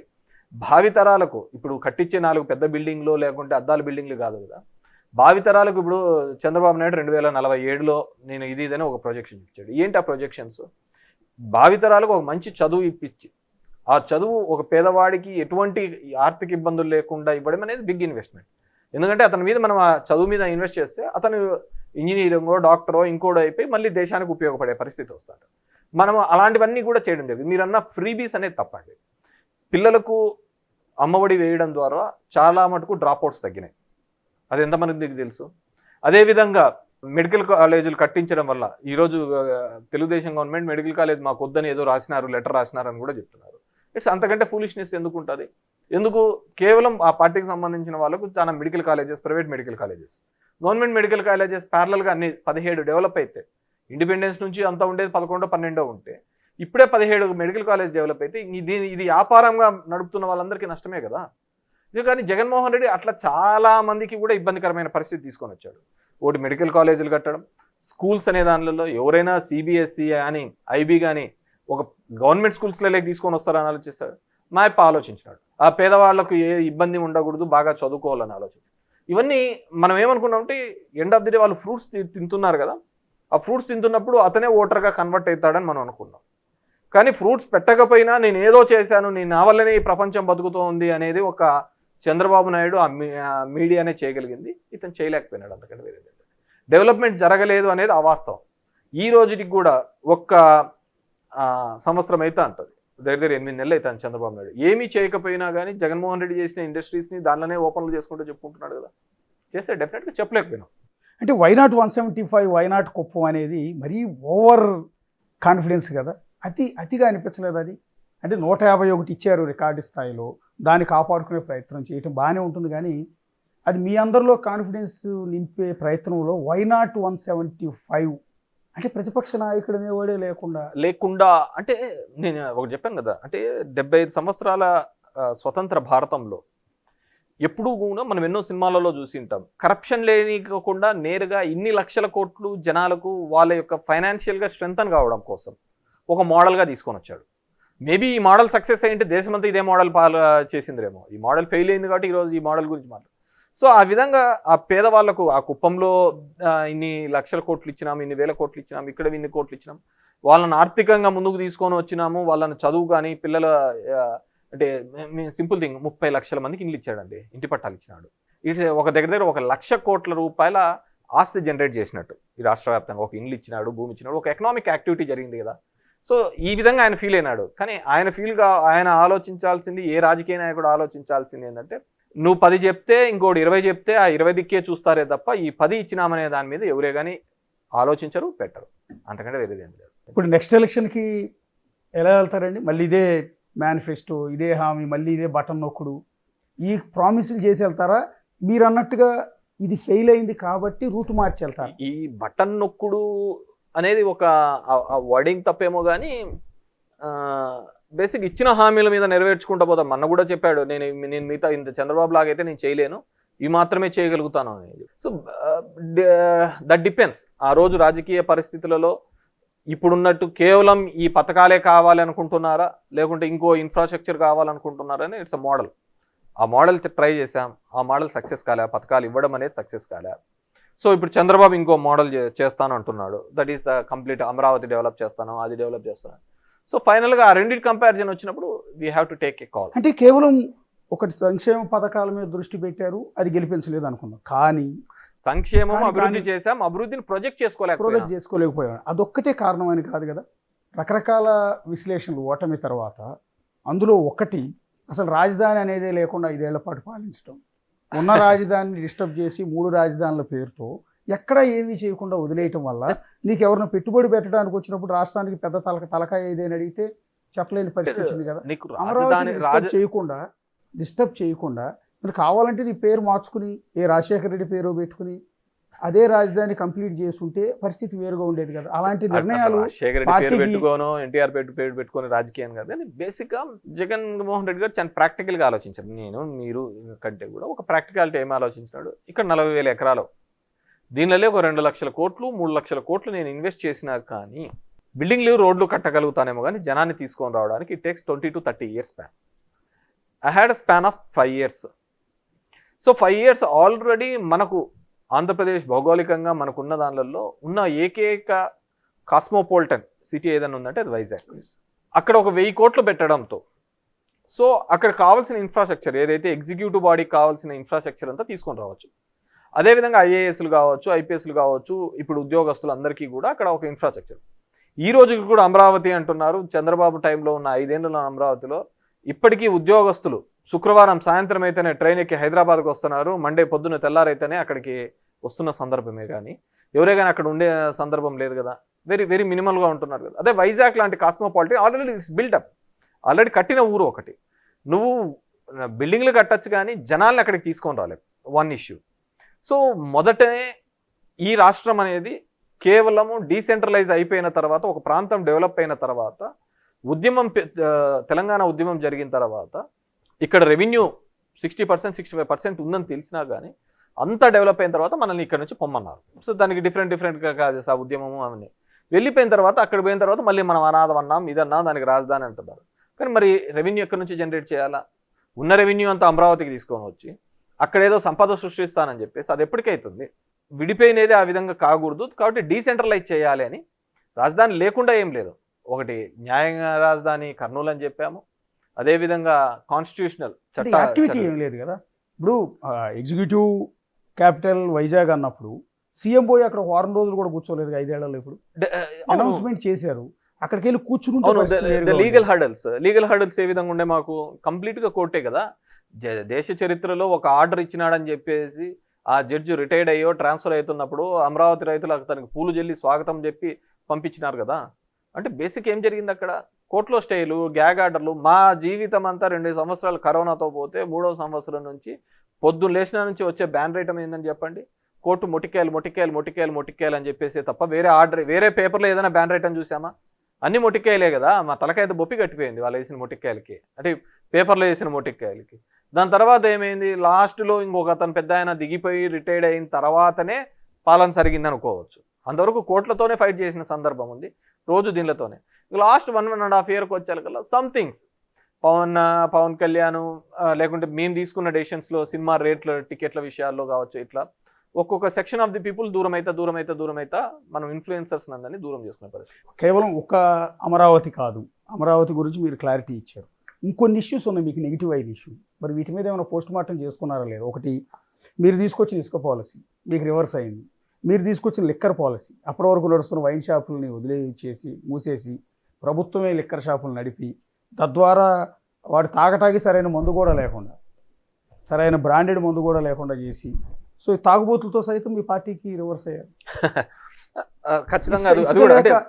Speaker 2: భావితరాలకు ఇప్పుడు కట్టించే 4 పెద్ద బిల్డింగ్లు లేకుంటే అద్దాల బిల్డింగ్లు కాదు కదా, భావితరాలకు. ఇప్పుడు చంద్రబాబు నాయుడు 2047లో నేను ఇదని ఒక ప్రొజెక్షన్ ఇచ్చాడు. ఏంటి ఆ ప్రొజెక్షన్స్? భావితరాలకు ఒక మంచి చదువు ఇప్పించి ఆ చదువు ఒక పేదవాడికి ఎటువంటి ఆర్థిక ఇబ్బందులు లేకుండా ఇవ్వడం అనేది బిగ్ ఇన్వెస్ట్మెంట్. ఎందుకంటే అతని మీద మనం ఆ చదువు మీద ఇన్వెస్ట్ చేస్తే అతను ఇంజనీరింగో డాక్టరో ఇంకోటో అయిపోయి మళ్ళీ దేశానికి ఉపయోగపడే పరిస్థితి వస్తాడు. మనం అలాంటివన్నీ కూడా చేయడం లేదు. మీరన్న ఫ్రీబీస్ అనేది తప్పండి. పిల్లలకు అమ్మఒడి వేయడం ద్వారా చాలా మటుకు డ్రాప్అవుట్స్ తగ్గినాయి. అది ఎంతమందికి తెలుసు? అదేవిధంగా మెడికల్ కాలేజీలు కట్టించడం వల్ల ఈరోజు తెలుగుదేశం గవర్నమెంట్ మెడికల్ కాలేజ్ మాకు వద్దని ఏదో లెటర్ రాసినారు అని కూడా చెప్తున్నారు. ఇట్స్ అంతకంటే ఫూలిష్నెస్ ఎందుకు ఉంటుంది? ఎందుకు కేవలం ఆ పార్టీకి సంబంధించిన వాళ్ళకు చాలా medical colleges, private medical colleges, government medical colleges ప్యారలల్గా అన్ని 17 డెవలప్ అయితే, ఇండిపెండెన్స్ నుంచి అంతా ఉండేది 11, 12 ఉంటే ఇప్పుడే 17 మెడికల్ కాలేజ్ డెవలప్ అయితే ఇది వ్యాపారంగా నడుపుతున్న వాళ్ళందరికీ నష్టమే కదా. ఇది కానీ జగన్మోహన్ రెడ్డి అట్లా చాలా మందికి కూడా ఇబ్బందికరమైన పరిస్థితి తీసుకొని వచ్చాడు. ఒకటి మెడికల్ కాలేజీలు కట్టడం, స్కూల్స్ అనే దానిలో ఎవరైనా సిబిఎస్ఈ కానీ ఐబీ కానీ ఒక గవర్నమెంట్ స్కూల్స్లోకి తీసుకొని వస్తారని ఆలోచిస్తాడు. మా యొక్క ఆలోచించినాడు ఆ పేదవాళ్లకు ఏ ఇబ్బంది ఉండకూడదు, బాగా చదువుకోవాలని ఆలోచన. ఇవన్నీ మనం ఏమనుకున్నామంటే ఎండ్ ఆఫ్ ది డే వాళ్ళు ఫ్రూట్స్ తింటున్నారు కదా, ఆ ఫ్రూట్స్ తింటున్నప్పుడు అతనే ఓటర్గా కన్వర్ట్ అవుతాడని మనం అనుకున్నాం. కానీ ఫ్రూట్స్ పెట్టకపోయినా నేను ఏదో చేశాను, నేను నా వల్లనే ఈ ప్రపంచం బతుకుతోంది అనేది ఒక చంద్రబాబు నాయుడు ఆ మీడియానే చేయగలిగింది, ఇతను చేయలేకపోయినాడు. అంతకంటే వేరే డెవలప్మెంట్ జరగలేదు అనేది అవాస్తవం. ఈ రోజుకి కూడా ఒక్క సంవత్సరం అయితే అంటుంది, దగ్గర 8 నెలలు అవుతాను చంద్రబాబు నాయుడు ఏమీ చేయకపోయినా కానీ జగన్మోహన్ రెడ్డి చేసిన ఇండస్ట్రీస్ని దానిలోనే ఓపెన్లు చేసుకుంటూ చెప్పుకుంటున్నాడు కదా. చేస్తే డెఫినెట్గా చెప్పలేకపోయినాం.
Speaker 1: అంటే వైనాట్ 175 వైనాట్ కుప్పం అనేది మరీ ఓవర్ కాన్ఫిడెన్స్ కదా, అతిగా అనిపించలేదు అది? అంటే 151 ఇచ్చారు రికార్డు స్థాయిలో, దాన్ని కాపాడుకునే ప్రయత్నం చేయటం బాగానే ఉంటుంది. కానీ అది మీ అందరిలో కాన్ఫిడెన్స్ నింపే ప్రయత్నంలో వైనాట్ 175 అంటే ప్రతిపక్ష నాయకుడు అనేవాడే లేకుండా
Speaker 2: అంటే నేను ఒకటి చెప్పాను కదా, అంటే 75 సంవత్సరాల స్వతంత్ర భారతంలో ఎప్పుడూ కూడా మనం ఎన్నో సినిమాలలో చూసి ఉంటాం, కరప్షన్ లేనికుండా నేరుగా ఇన్ని లక్షల కోట్లు జనాలకు వాళ్ళ యొక్క ఫైనాన్షియల్గా స్ట్రెంథన్ కావడం కోసం ఒక మోడల్గా తీసుకొని వచ్చాడు. మేబీ ఈ మోడల్ సక్సెస్ అయ్యింటే దేశమంతా ఇదే మోడల్ చేసిందిరేమో. ఈ మోడల్ ఫెయిల్ అయింది కాబట్టి ఈరోజు ఈ మోడల్ గురించి మాట్లాడు. సో ఆ విధంగా ఆ పేదవాళ్లకు ఆ కుప్పంలో ఇన్ని లక్షల కోట్లు ఇచ్చినాం, ఇన్ని వేల కోట్లు ఇచ్చినాం, ఇక్కడ ఇన్ని కోట్లు ఇచ్చినాం, వాళ్ళని ఆర్థికంగా ముందుకు తీసుకొని వచ్చినాము. వాళ్ళని చదువు కానీ పిల్లల అంటే సింపుల్ థింగ్ 30 లక్షల మందికి ఇండ్లు ఇచ్చాడండి, ఇంటి పట్టాలు ఇచ్చినాడు. ఇటు ఒక దగ్గర 1,00,000 కోట్ల రూపాయల ఆస్తి జనరేట్ చేసినట్టు ఈ రాష్ట్ర వ్యాప్తంగా ఒక ఇండ్లు ఇచ్చినాడు, భూమి ఇచ్చినాడు, ఒక ఎకనామిక్ యాక్టివిటీ జరిగింది కదా. సో ఈ విధంగా ఆయన ఫీల్ అయినాడు. కానీ ఆయన ఆలోచించాల్సింది, ఏ రాజకీయ నాయకుడు ఆలోచించాల్సింది ఏంటంటే, నువ్వు 10 చెప్తే ఇంకోటి 20 చెప్తే ఆ 20 దిక్కే చూస్తారే తప్ప ఈ 10 ఇచ్చినామనే దాని మీద ఎవరే కానీ ఆలోచించరు, పెట్టరు. అంతకంటే వేరేది ఏం లేదు.
Speaker 1: ఇప్పుడు నెక్స్ట్ ఎలక్షన్కి ఎలా వెళ్తారండి? మళ్ళీ ఇదే మేనిఫెస్టో, ఇదే హామీ, మళ్ళీ ఇదే బటన్ నొక్కుడు, ఈ ప్రామిసులు చేసి వెళ్తారా? మీరు అన్నట్టుగా ఇది ఫెయిల్ అయింది కాబట్టి రూట్ మార్చి వెళ్తారు?
Speaker 2: ఈ బటన్ నొక్కుడు అనేది ఒక వర్డింగ్ తప్పేమో కానీ బేసిక్ ఇచ్చిన హామీల మీద నెరవేర్చుకుంటూ పోతాం. మొన్న కూడా చెప్పాడు, నేను మిగతా ఇంత చంద్రబాబు లాగైతే నేను చేయలేను, ఇవి మాత్రమే చేయగలుగుతాను అనేది. సో దట్ డిపెండ్స్ ఆ రోజు రాజకీయ పరిస్థితులలో ఇప్పుడున్నట్టు కేవలం ఈ పథకాలే కావాలి అనుకుంటున్నారా, లేకుంటే ఇంకో ఇన్ఫ్రాస్ట్రక్చర్ కావాలనుకుంటున్నారా అని ఇట్స్ అ మోడల్. ఆ మోడల్ ట్రై చేసాం, ఆ మోడల్ సక్సెస్ కాలే, పథకాలు ఇవ్వడం అనేది సక్సెస్ కాలే. సో ఇప్పుడు చంద్రబాబు ఇంకో మోడల్ చేస్తాను అంటున్నాడు, that is the complete Amaravati develop చేస్తాను, అది డెవలప్ చేస్తాను. సో ఫైనల్గా ఆ రెండింటి కంపారిజన్ వచ్చినప్పుడు we have to take a call.
Speaker 1: అంటే కేవలం ఒకటి సంక్షేమ పథకాల మీద దృష్టి పెట్టారు, అది గెలిపించలేదు అనుకుందాం. కానీ
Speaker 2: సంక్షేమం అభివృద్ధి చేశాం, అభివృద్ధిని ప్రొజెక్ట్
Speaker 1: చేసుకోలేకపోయాం. అదొక్కటే కారణం అని కాదు కదా. రకరకాల విశ్లేషణలు ఓటమి తర్వాత, అందులో ఒకటి అసలు రాజధాని అనేదే లేకుండా 5 ఏళ్ల పాటు పాలించడం, ఉన్న రాజధానిని డిస్టర్బ్ చేసి 3 రాజధానుల పేరుతో ఎక్కడ ఏమీ చేయకుండా వదిలేయటం వల్ల నీకు ఎవరైనా పెట్టుబడి పెట్టడానికి వచ్చినప్పుడు రాష్ట్రానికి పెద్ద తలకాయ ఏదైనా అడిగితే చెప్పలేని పరిస్థితి వచ్చింది కదా. అమరావతిని డిస్టర్బ్ చేయకుండా మరి కావాలంటే నీ పేరు మార్చుకుని ఏ రాజశేఖర రెడ్డి పేరు పెట్టుకుని అదే రాజధాని కంప్లీట్ చేసుకుంటే పరిస్థితి వేరుగా ఉండేది కదా. అలాంటి నిర్ణయాలు
Speaker 2: ఎన్టీఆర్ పేరు పెట్టుకొని రాజకీయం కాదు, కానీ బేసిక్ గా జగన్మోహన్ రెడ్డి గారు చాలా ప్రాక్టికల్ గా ఆలోచించారు. మీరు కంటే కూడా ఒక ప్రాక్టికాలిటీ ఏమి ఆలోచించినాడు, ఇక్కడ 40,000 ఎకరాలు, దీనిలో ఒక 2 లక్షల కోట్లు 3 లక్షల కోట్లు నేను ఇన్వెస్ట్ చేసినా కానీ బిల్డింగ్లు రోడ్లు కట్టగలుగుతానేమో కానీ జనాన్ని తీసుకొని రావడానికి it takes 20 to 30 years span. I had a span of 5 years. So 5 years already మనకు ఆంధ్రప్రదేశ్ భౌగోళికంగా మనకున్న దానిలో ఉన్న ఏకైక కాస్మోపాలిటన్ సిటీ ఏదైనా ఉందంటే అది వైజాగ్. అక్కడ ఒక 1000 కోట్లు పెట్టడంతో సో అక్కడ కావాల్సిన ఇన్ఫ్రాస్ట్రక్చర్ ఏదైతే ఎగ్జిక్యూటివ్ బాడీకి కావాల్సిన ఇన్ఫ్రాస్ట్రక్చర్ అంతా తీసుకొని రావచ్చు. అదేవిధంగా ఐఏఎస్లు కావచ్చు, ఐపీఎస్లు కావచ్చు, ఇప్పుడు ఉద్యోగస్తులందరికీ కూడా అక్కడ ఒక ఇన్ఫ్రాస్ట్రక్చర్. ఈ రోజుకి కూడా అమరావతి అంటున్నారు, చంద్రబాబు టైంలో ఉన్న 5 ఏళ్ళలో అమరావతిలో ఇప్పటికీ ఉద్యోగస్తులు శుక్రవారం సాయంత్రం అయితేనే ట్రైన్ ఎక్కి హైదరాబాద్కి వస్తున్నారు, మండే పొద్దున్న తెల్లారైతేనే అక్కడికి వస్తున్న సందర్భమే కానీ ఎవరే కానీ అక్కడ ఉండే సందర్భం లేదు కదా. వెరీ వెరీ మినిమల్గా ఉంటున్నారు కదా. అదే వైజాగ్ లాంటి కాస్మోపాలిటీ ఆల్రెడీ ఇట్స్ బిల్డప్, ఆల్రెడీ కట్టిన ఊరు ఒకటి. నువ్వు బిల్డింగ్లు కట్టచ్చు కానీ జనాల్ని అక్కడికి తీసుకొని రాలేదు, వన్ ఇష్యూ. సో మొదటనే ఈ రాష్ట్రం అనేది కేవలము డీసెంట్రలైజ్ అయిపోయిన తర్వాత, ఒక ప్రాంతం డెవలప్ అయిన తర్వాత, ఉద్యమం తెలంగాణ ఉద్యమం జరిగిన తర్వాత ఇక్కడ రెవెన్యూ 60% 65% ఉందని తెలిసినా కానీ అంతా డెవలప్ అయిన తర్వాత మనల్ని ఇక్కడ నుంచి పొమ్మన్నారు. సో దానికి డిఫరెంట్గా కాదు ఆ ఉద్యమము అవన్నీ వెళ్ళిపోయిన తర్వాత, అక్కడ పోయిన తర్వాత మళ్ళీ మనం అనాథం అన్నాం, ఇదన్నాం, దానికి రాజధాని అంటున్నారు. కానీ మరి రెవెన్యూ ఎక్కడి నుంచి జనరేట్ చేయాలా? ఉన్న రెవెన్యూ అంతా అమరావతికి తీసుకొని వచ్చి అక్కడ ఏదో సంపద సృష్టిస్తానని చెప్పేసి అది ఎప్పటికైతుంది? విడిపోయినది ఆ విధంగా కాకూడదు కాబట్టి డీసెంట్రలైజ్ చేయాలి అని. రాజధాని లేకుండా ఏం లేదు, ఒకటి న్యాయంగా రాజధాని కర్నూలు అని చెప్పాము, అదేవిధంగా కాన్స్టిట్యూషనల్
Speaker 1: యాక్టివిటీ ఏం లేదు కదా. ఇప్పుడు ఎగ్జిక్యూటివ్ క్యాపిటల్ వైజాగ్ అన్నప్పుడు సీఎం పోయి అక్కడ 1 వారం రోజులు కూడా కూర్చోలేదు 5 ఏళ్లలో. ఇప్పుడు అనౌన్స్మెంట్ చేశారు, అక్కడికి వెళ్ళి కూర్చుని
Speaker 2: లీగల్ హర్డల్స్ ఏ విధంగా ఉండే మాకు కంప్లీట్గా కోర్టే కదా. దేశ చరిత్రలో ఒక ఆర్డర్ ఇచ్చినాడని చెప్పేసి ఆ జడ్జి రిటైర్డ్ అయ్యో ట్రాన్స్ఫర్ అవుతున్నప్పుడు అమరావతి రైతులకు తనకి పూలు జల్లి స్వాగతం చెప్పి పంపించినారు కదా. అంటే బేసిక్ ఏం జరిగింది అక్కడ? కోర్టులో స్టేలు, గ్యాగ్ ఆర్డర్లు. మా జీవితం అంతా 2 సంవత్సరాలు కరోనాతో పోతే 3వ సంవత్సరం నుంచి పొద్దున్న లేచిన నుంచి వచ్చే బ్యాన్ రేట్ ఏందని చెప్పండి. కోర్టు మొటికాయలు అని చెప్పేసి తప్ప వేరే ఆర్డర్, వేరే పేపర్లో ఏదైనా బ్యాన్ రేట్ అని చూసామా? అన్ని మొటికాయలే కదా. మా తలకాయ బొప్పి కట్టిపోయింది వాళ్ళు వేసిన మొటికాయలకి, అంటే పేపర్లో వేసిన మొటికాయలకి. దాని తర్వాత ఏమైంది, లాస్ట్లో ఇంకొక అతను పెద్ద ఆయన దిగిపోయి రిటైర్డ్ అయిన తర్వాతనే పాలన సరిగింది అనుకోవచ్చు. అంతవరకు కోర్టులతోనే ఫైట్ చేసిన సందర్భం ఉంది, రోజు దీనిలతోనే. లాస్ట్ 1.5 yearకి వచ్చేకల్లా సంథింగ్స్ పవన్ కళ్యాణ్ లేకుంటే మేము తీసుకున్న డెసిషన్స్లో సినిమా రేట్ల టికెట్ల విషయాల్లో కావచ్చు, ఇట్లా ఒక్కొక్క సెక్షన్ ఆఫ్ ది పీపుల్ దూరం అవుతా మనం ఇన్ఫ్లుయెన్సర్స్ అందరినీ దూరం చేసుకునే పరిస్థితి.
Speaker 1: కేవలం ఒక అమరావతి కాదు, అమరావతి గురించి మీరు క్లారిటీ ఇచ్చారు. ఇంకొన్ని ఇష్యూస్ ఉన్నాయి మీకు, నెగిటివ్ అయిన ఇష్యూ. మరి వీటి మీద ఏమైనా పోస్ట్ మార్టం చేసుకున్నారా లేదు? ఒకటి, మీరు తీసుకొచ్చిన ఇసుక పాలసీ మీకు రివర్స్ అయింది. మీరు తీసుకొచ్చిన లిక్కర్ పాలసీ, అప్పటి వరకు నడుస్తున్న వైన్ షాపులని వదిలేసి మూసేసి ప్రభుత్వమే లిక్కర్ షాపులు నడిపి, తద్వారా వాడు తాగటానికి సరైన మందు కూడా లేకుండా, సరైన బ్రాండెడ్ మందు కూడా లేకుండా చేసి, సో తాగుబోతులతో సైతం మీ పార్టీకి రివర్స్ అయ్యారు.
Speaker 2: ఖచ్చితంగా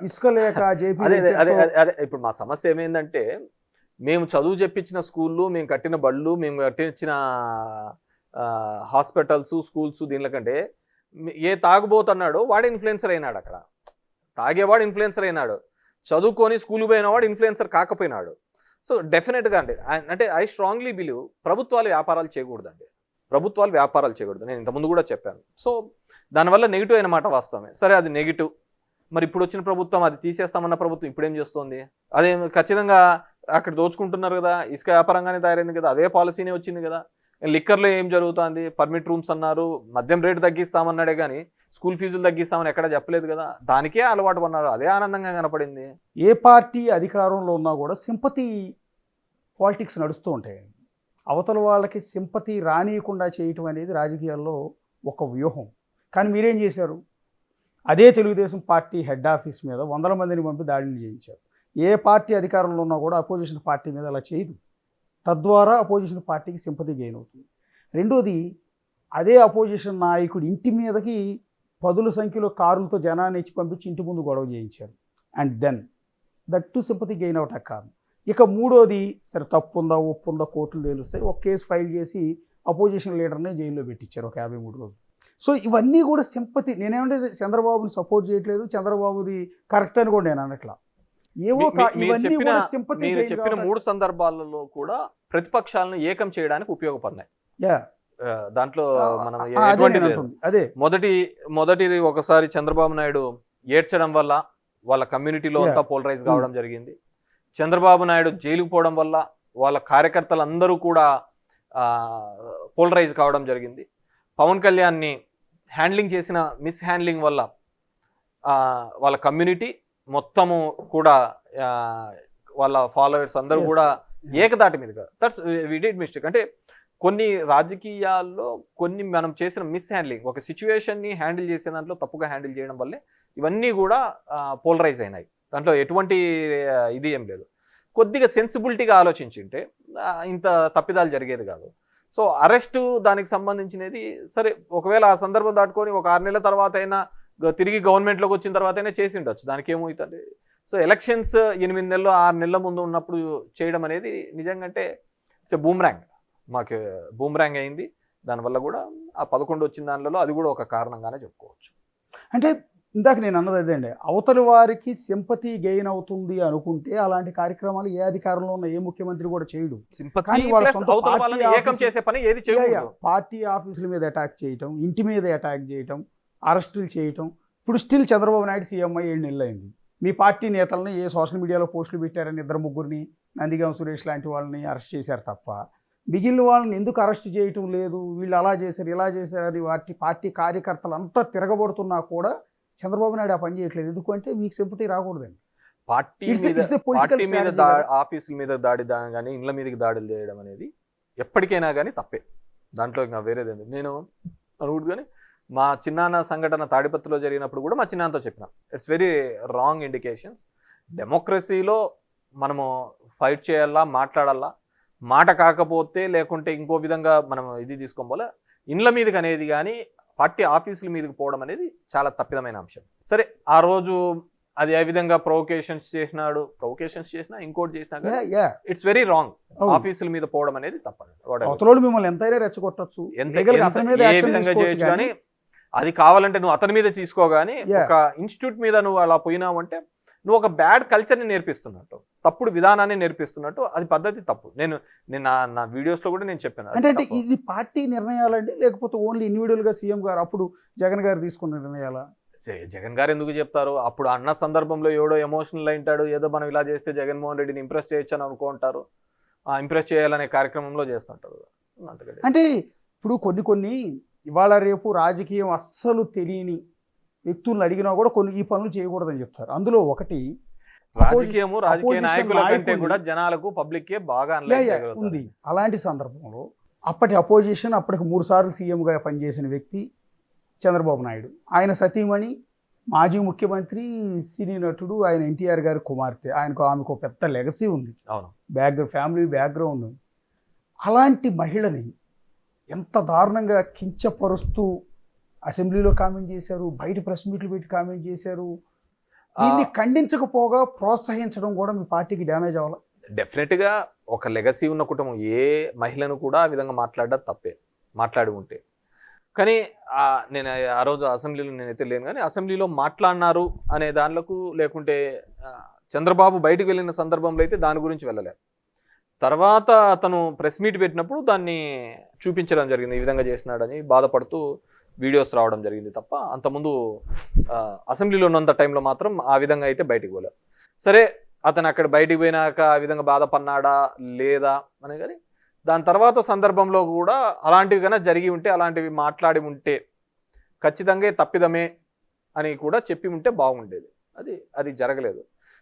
Speaker 1: ఇసుక లేక జేపీ.
Speaker 2: ఇప్పుడు మా సమస్య ఏమైందంటే, మేము చదువు చెప్పించిన స్కూళ్ళు, మేము కట్టిన బళ్ళు, మేము కట్టించిన హాస్పిటల్స్, స్కూల్స్, దీనికంటే ఏ తాగుబోతున్నాడో వాడు ఇన్ఫ్లుయెన్సర్ అయినాడు. అక్కడ తాగేవాడు ఇన్ఫ్లుయెన్సర్ అయినాడు, చదువుకొని స్కూల్ పోయినవాడు ఇన్ఫ్లుయెన్సర్ కాకపోయినాడు. సో డెఫినెట్గా అంటే ఐ స్ట్రాంగ్లీ బిలీవ్ ప్రభుత్వాలు వ్యాపారాలు చేయకూడదండి. నేను ఇంతకుముందు కూడా చెప్పాను. సో దానివల్ల నెగిటివ్ అయిన మాట వాస్తవమే. సరే, అది నెగిటివ్. మరి ఇప్పుడు వచ్చిన ప్రభుత్వం అది తీసేస్తామన్న ప్రభుత్వం ఇప్పుడేం చేస్తుంది? అదే ఖచ్చితంగా అక్కడ దోచుకుంటున్నారు కదా, ఇసుక వ్యాపారంగానే తయారైంది కదా, అదే పాలసీనే వచ్చింది కదా. లిక్కర్లో ఏం జరుగుతుంది? పర్మిట్ రూమ్స్ అన్నారు, మద్యం రేటు తగ్గిస్తామన్నాడే కానీ స్కూల్ ఫీజులు తగ్గిస్తామని ఎక్కడ చెప్పలేదు కదా. దానికే అలవాటు పన్నారు, అదే ఆనందంగా కనపడింది.
Speaker 1: ఏ పార్టీ అధికారంలో ఉన్నా కూడా సింపతి పాలిటిక్స్ నడుస్తూ ఉంటాయి. అవతల వాళ్ళకి సింపతి రానియకుండా చేయటం అనేది రాజకీయాల్లో ఒక వ్యూహం. కానీ మీరేం చేశారు? అదే తెలుగుదేశం పార్టీ హెడ్ ఆఫీస్ మీద 100 మందిని పంపి దాడులు చేయించారు. ఏ పార్టీ అధికారంలో ఉన్నా కూడా అపోజిషన్ పార్టీ మీద అలా చేయదు. తద్వారా అపోజిషన్ పార్టీకి సింపతి గెయిన్ అవుతుంది. రెండోది, అదే అపోజిషన్ నాయకుడి ఇంటి మీదకి 10ల సంఖ్యలో కారులతో జనాన్ని ఇచ్చి పంపించి ఇంటి ముందు గొడవ చేయించారు. And then that to sympathy gain అవటం కాదు. ఇక మూడోది, సరే తప్పు ఉందా ఒప్పు ఉందా కోర్టులు తేలుస్తాయి, ఒక కేసు ఫైల్ చేసి అపోజిషన్ లీడర్ని జైల్లో పెట్టించారు ఒక 53 రోజులు. సో ఇవన్నీ కూడా సింపతి. నేనేమంటే చంద్రబాబుని సపోర్ట్ చేయట్లేదు, చంద్రబాబుది కరెక్ట్ అని కూడా నేను అనట్లా. ఏవో ఇవన్నీ కూడా సింపతి.
Speaker 2: మీరు చెప్పిన 3 సందర్భాలలో కూడా ప్రతిపక్షాలను ఏకం చేయడానికి ఉపయోగపడినాయి. దాంట్లో మనం
Speaker 1: అదే
Speaker 2: మొదటిది ఒకసారి చంద్రబాబు నాయుడు ఏడ్చడం వల్ల వాళ్ళ కమ్యూనిటీలో అంతా పోలరైజ్ కావడం జరిగింది. చంద్రబాబు నాయుడు జైలుకు పోవడం వల్ల వాళ్ళ కార్యకర్తలందరూ కూడా పోలరైజ్ కావడం జరిగింది. పవన్ కళ్యాణ్ని హ్యాండ్లింగ్ చేసిన మిస్ హ్యాండ్లింగ్ వల్ల వాళ్ళ కమ్యూనిటీ మొత్తము కూడా వాళ్ళ ఫాలోవర్స్ అందరూ కూడా ఏకదాటి మీదుగా దట్స్ వి డిడ్ మిస్టేక్. అంటే కొన్ని రాజకీయాల్లో కొన్ని మనం చేసిన మిస్ హ్యాండ్లింగ్, ఒక సిచ్యువేషన్ని హ్యాండిల్ చేసే దాంట్లో తప్పుగా హ్యాండిల్ చేయడం వల్లే ఇవన్నీ కూడా పోలరైజ్ అయినాయి. దాంట్లో ఎటువంటి ఇది ఏం లేదు. కొద్దిగా సెన్సిబిలిటీగా ఆలోచించుంటే ఇంత తప్పిదాలు జరిగేది కాదు. సో అరెస్టు దానికి సంబంధించినది సరే, ఒకవేళ ఆ సందర్భం దాటుకొని ఒక 6 నెలల తర్వాత అయినా తిరిగి గవర్నమెంట్లోకి వచ్చిన తర్వాత అయినా చేసి ఉండొచ్చు, దానికి ఏమవుతుంది. సో ఎలక్షన్స్ 8 నెలలు 6 నెలల ముందు ఉన్నప్పుడు చేయడం అనేది నిజంగా అంటే ఇట్స్ బూమ్రాంగ్, మాకు బూమ్రాంగ్ అయింది. దానివల్ల కూడా ఆ 11 వచ్చిన దానిలో అది కూడా ఒక కారణంగానే చెప్పుకోవచ్చు.
Speaker 1: అంటే ఇందాక నేను అన్నది అదేండి, అవతలి వారికి సింపతి గెయిన్ అవుతుంది అనుకుంటే అలాంటి కార్యక్రమాలు ఏ అధికారంలో ఉన్న ఏ ముఖ్యమంత్రి కూడా చేయడు. పార్టీ ఆఫీసుల మీద అటాక్ చేయటం, ఇంటి మీద అటాక్ చేయటం, అరెస్టులు చేయటం. ఇప్పుడు స్టిల్ చంద్రబాబు నాయుడు సీఎం 7 నెలలు అయింది. మీ పార్టీ నేతలను ఏ సోషల్ మీడియాలో పోస్టులు పెట్టారని 2-3 నందిగాం సురేష్ లాంటి వాళ్ళని అరెస్ట్ చేశారు తప్ప మిగిలిన వాళ్ళని ఎందుకు అరెస్ట్ చేయటం లేదు, వీళ్ళు అలా చేశారు ఇలా చేశారని పార్టీ కార్యకర్తలు అంతా తిరగబడుతున్నా కూడా చంద్రబాబు నాయుడు ఆ పని చేయట్లేదు. ఎందుకంటే మీకు సింపతి రాకూడదండి.
Speaker 2: పార్టీ మీద ఆఫీసుల మీద దాడి కానీ ఇళ్ళ మీదకి దాడులు చేయడం అనేది ఎప్పటికైనా కానీ తప్పే, దాంట్లో ఇంకా వేరేదండి. నేను అనుకుంటు కానీ మా చిన్నాన్న సంఘటన తాడిపత్రిలో జరిగినప్పుడు కూడా మా చిన్నాన్నతో చెప్పిన, ఇట్స్ వెరీ రాంగ్ ఇండికేషన్స్. డెమోక్రసీలో మనము ఫైట్ చేయాలా, మాట్లాడాలా, మాట కాకపోతే లేకుంటే ఇంకో విధంగా మనం ఇది తీసుకోవాలి. ఇండ్ల మీదకి అనేది కానీ పార్టీ ఆఫీసుల మీదకి పోవడం అనేది చాలా తప్పిదమైన అంశం. సరే ఆ రోజు అది ఏ విధంగా ప్రొవోకేషన్స్ చేసినా ఇంకోటి చేసినా ఇట్స్ వెరీ రాంగ్. ఆఫీసుల మీద పోవడం అనేది తప్పదు.
Speaker 1: మిమ్మల్ని ఎంతైనా రెచ్చగొట్టచ్చు,
Speaker 2: చేయొచ్చు, కానీ అది కావాలంటే నువ్వు అతని మీద తీసుకోగాని ఒక ఇన్స్టిట్యూట్ మీద నువ్వు అలా పోయినావంటే నువ్వు ఒక బ్యాడ్ కల్చర్ని నేర్పిస్తున్నట్టు, తప్పుడు విధానాన్ని నేర్పిస్తున్నట్టు, అది పద్ధతి తప్పు. నేను నా వీడియోస్లో కూడా నేను చెప్పాను.
Speaker 1: అంటే ఇది పార్టీ నిర్ణయాలండి లేకపోతే ఓన్లీ ఇండివిజువల్గా సీఎం గారు అప్పుడు జగన్ గారు తీసుకున్న నిర్ణయాలా?
Speaker 2: జగన్ గారు ఎందుకు చెప్తారు? అప్పుడు అన్న సందర్భంలో ఎవడో ఎమోషనల్ అయింటాడు, ఏదో మనం ఇలా చేస్తే జగన్మోహన్ రెడ్డిని ఇంప్రెస్ చేయొచ్చు అని అనుకుంటారు, ఇంప్రెస్ చేయాలనే కార్యక్రమంలో చేస్తుంటారు.
Speaker 1: అంటే ఇప్పుడు కొన్ని ఇవాళ రేపు రాజకీయం అస్సలు తెలియని వ్యక్తులను అడిగినా కూడా కొన్ని ఈ పనులు చేయకూడదని చెప్తారు. అందులో ఒకటి
Speaker 2: రాజకీయ నాయకుల కంటే కూడా జనాలకు పబ్లిక్ బాగా
Speaker 1: ఉంది. అలాంటి సందర్భంలో అప్పటి అపోజిషన్ అప్పటికి 3 సార్లు సీఎంగా పనిచేసిన వ్యక్తి చంద్రబాబు నాయుడు, ఆయన సతీమణి మాజీ ముఖ్యమంత్రి సినీ నటుడు ఆయన ఎన్టీఆర్ గారి కుమార్తె, ఆమెకు పెద్ద లెగసీ ఉంది, ఫ్యామిలీ బ్యాక్గ్రౌండ్ ఉంది. అలాంటి మహిళని ఎంత దారుణంగా కించపరుస్తూ అసెంబ్లీలో కామెంట్ చేశారు, బయట ప్రెస్ మీట్లు పెట్టి కామెంట్ చేశారు. దీన్ని ఖండించకపోగా ప్రోత్సహించడం కూడా మీ పార్టీకి డ్యామేజ్ అవ్వాలి.
Speaker 2: డెఫినెట్గా ఒక లెగసీ ఉన్న కుటుంబం ఏ మహిళను కూడా ఆ విధంగా మాట్లాడడం తప్పే, మాట్లాడి ఉంటే. కానీ నేను ఆ రోజు అసెంబ్లీలో నేనైతే లేను, కానీ అసెంబ్లీలో మాట్లాడినారు అనే దానిలకు లేకుంటే చంద్రబాబు బయటకు వెళ్ళిన సందర్భంలో అయితే దాని గురించి వెళ్ళలేదు. తర్వాత అతను ప్రెస్ మీట్ పెట్టినప్పుడు దాన్ని చూపించడం జరిగింది, ఈ విధంగా చేసినాడని బాధపడుతూ వీడియోస్ రావడం జరిగింది తప్ప అంతకుముందు అసెంబ్లీలో ఉన్నంత టైంలో మాత్రం ఆ విధంగా అయితే బయటికి పోలేదు. సరే అతను అక్కడ బయటికి పోయినాక ఆ విధంగా బాధపడినాడా లేదా అని, కానీ దాని తర్వాత సందర్భంలో కూడా అలాంటివి కన్నా జరిగి ఉంటే, అలాంటివి మాట్లాడి ఉంటే ఖచ్చితంగా తప్పిదమే అని కూడా చెప్పి ఉంటే బాగుండేది. అది జరగలేదు.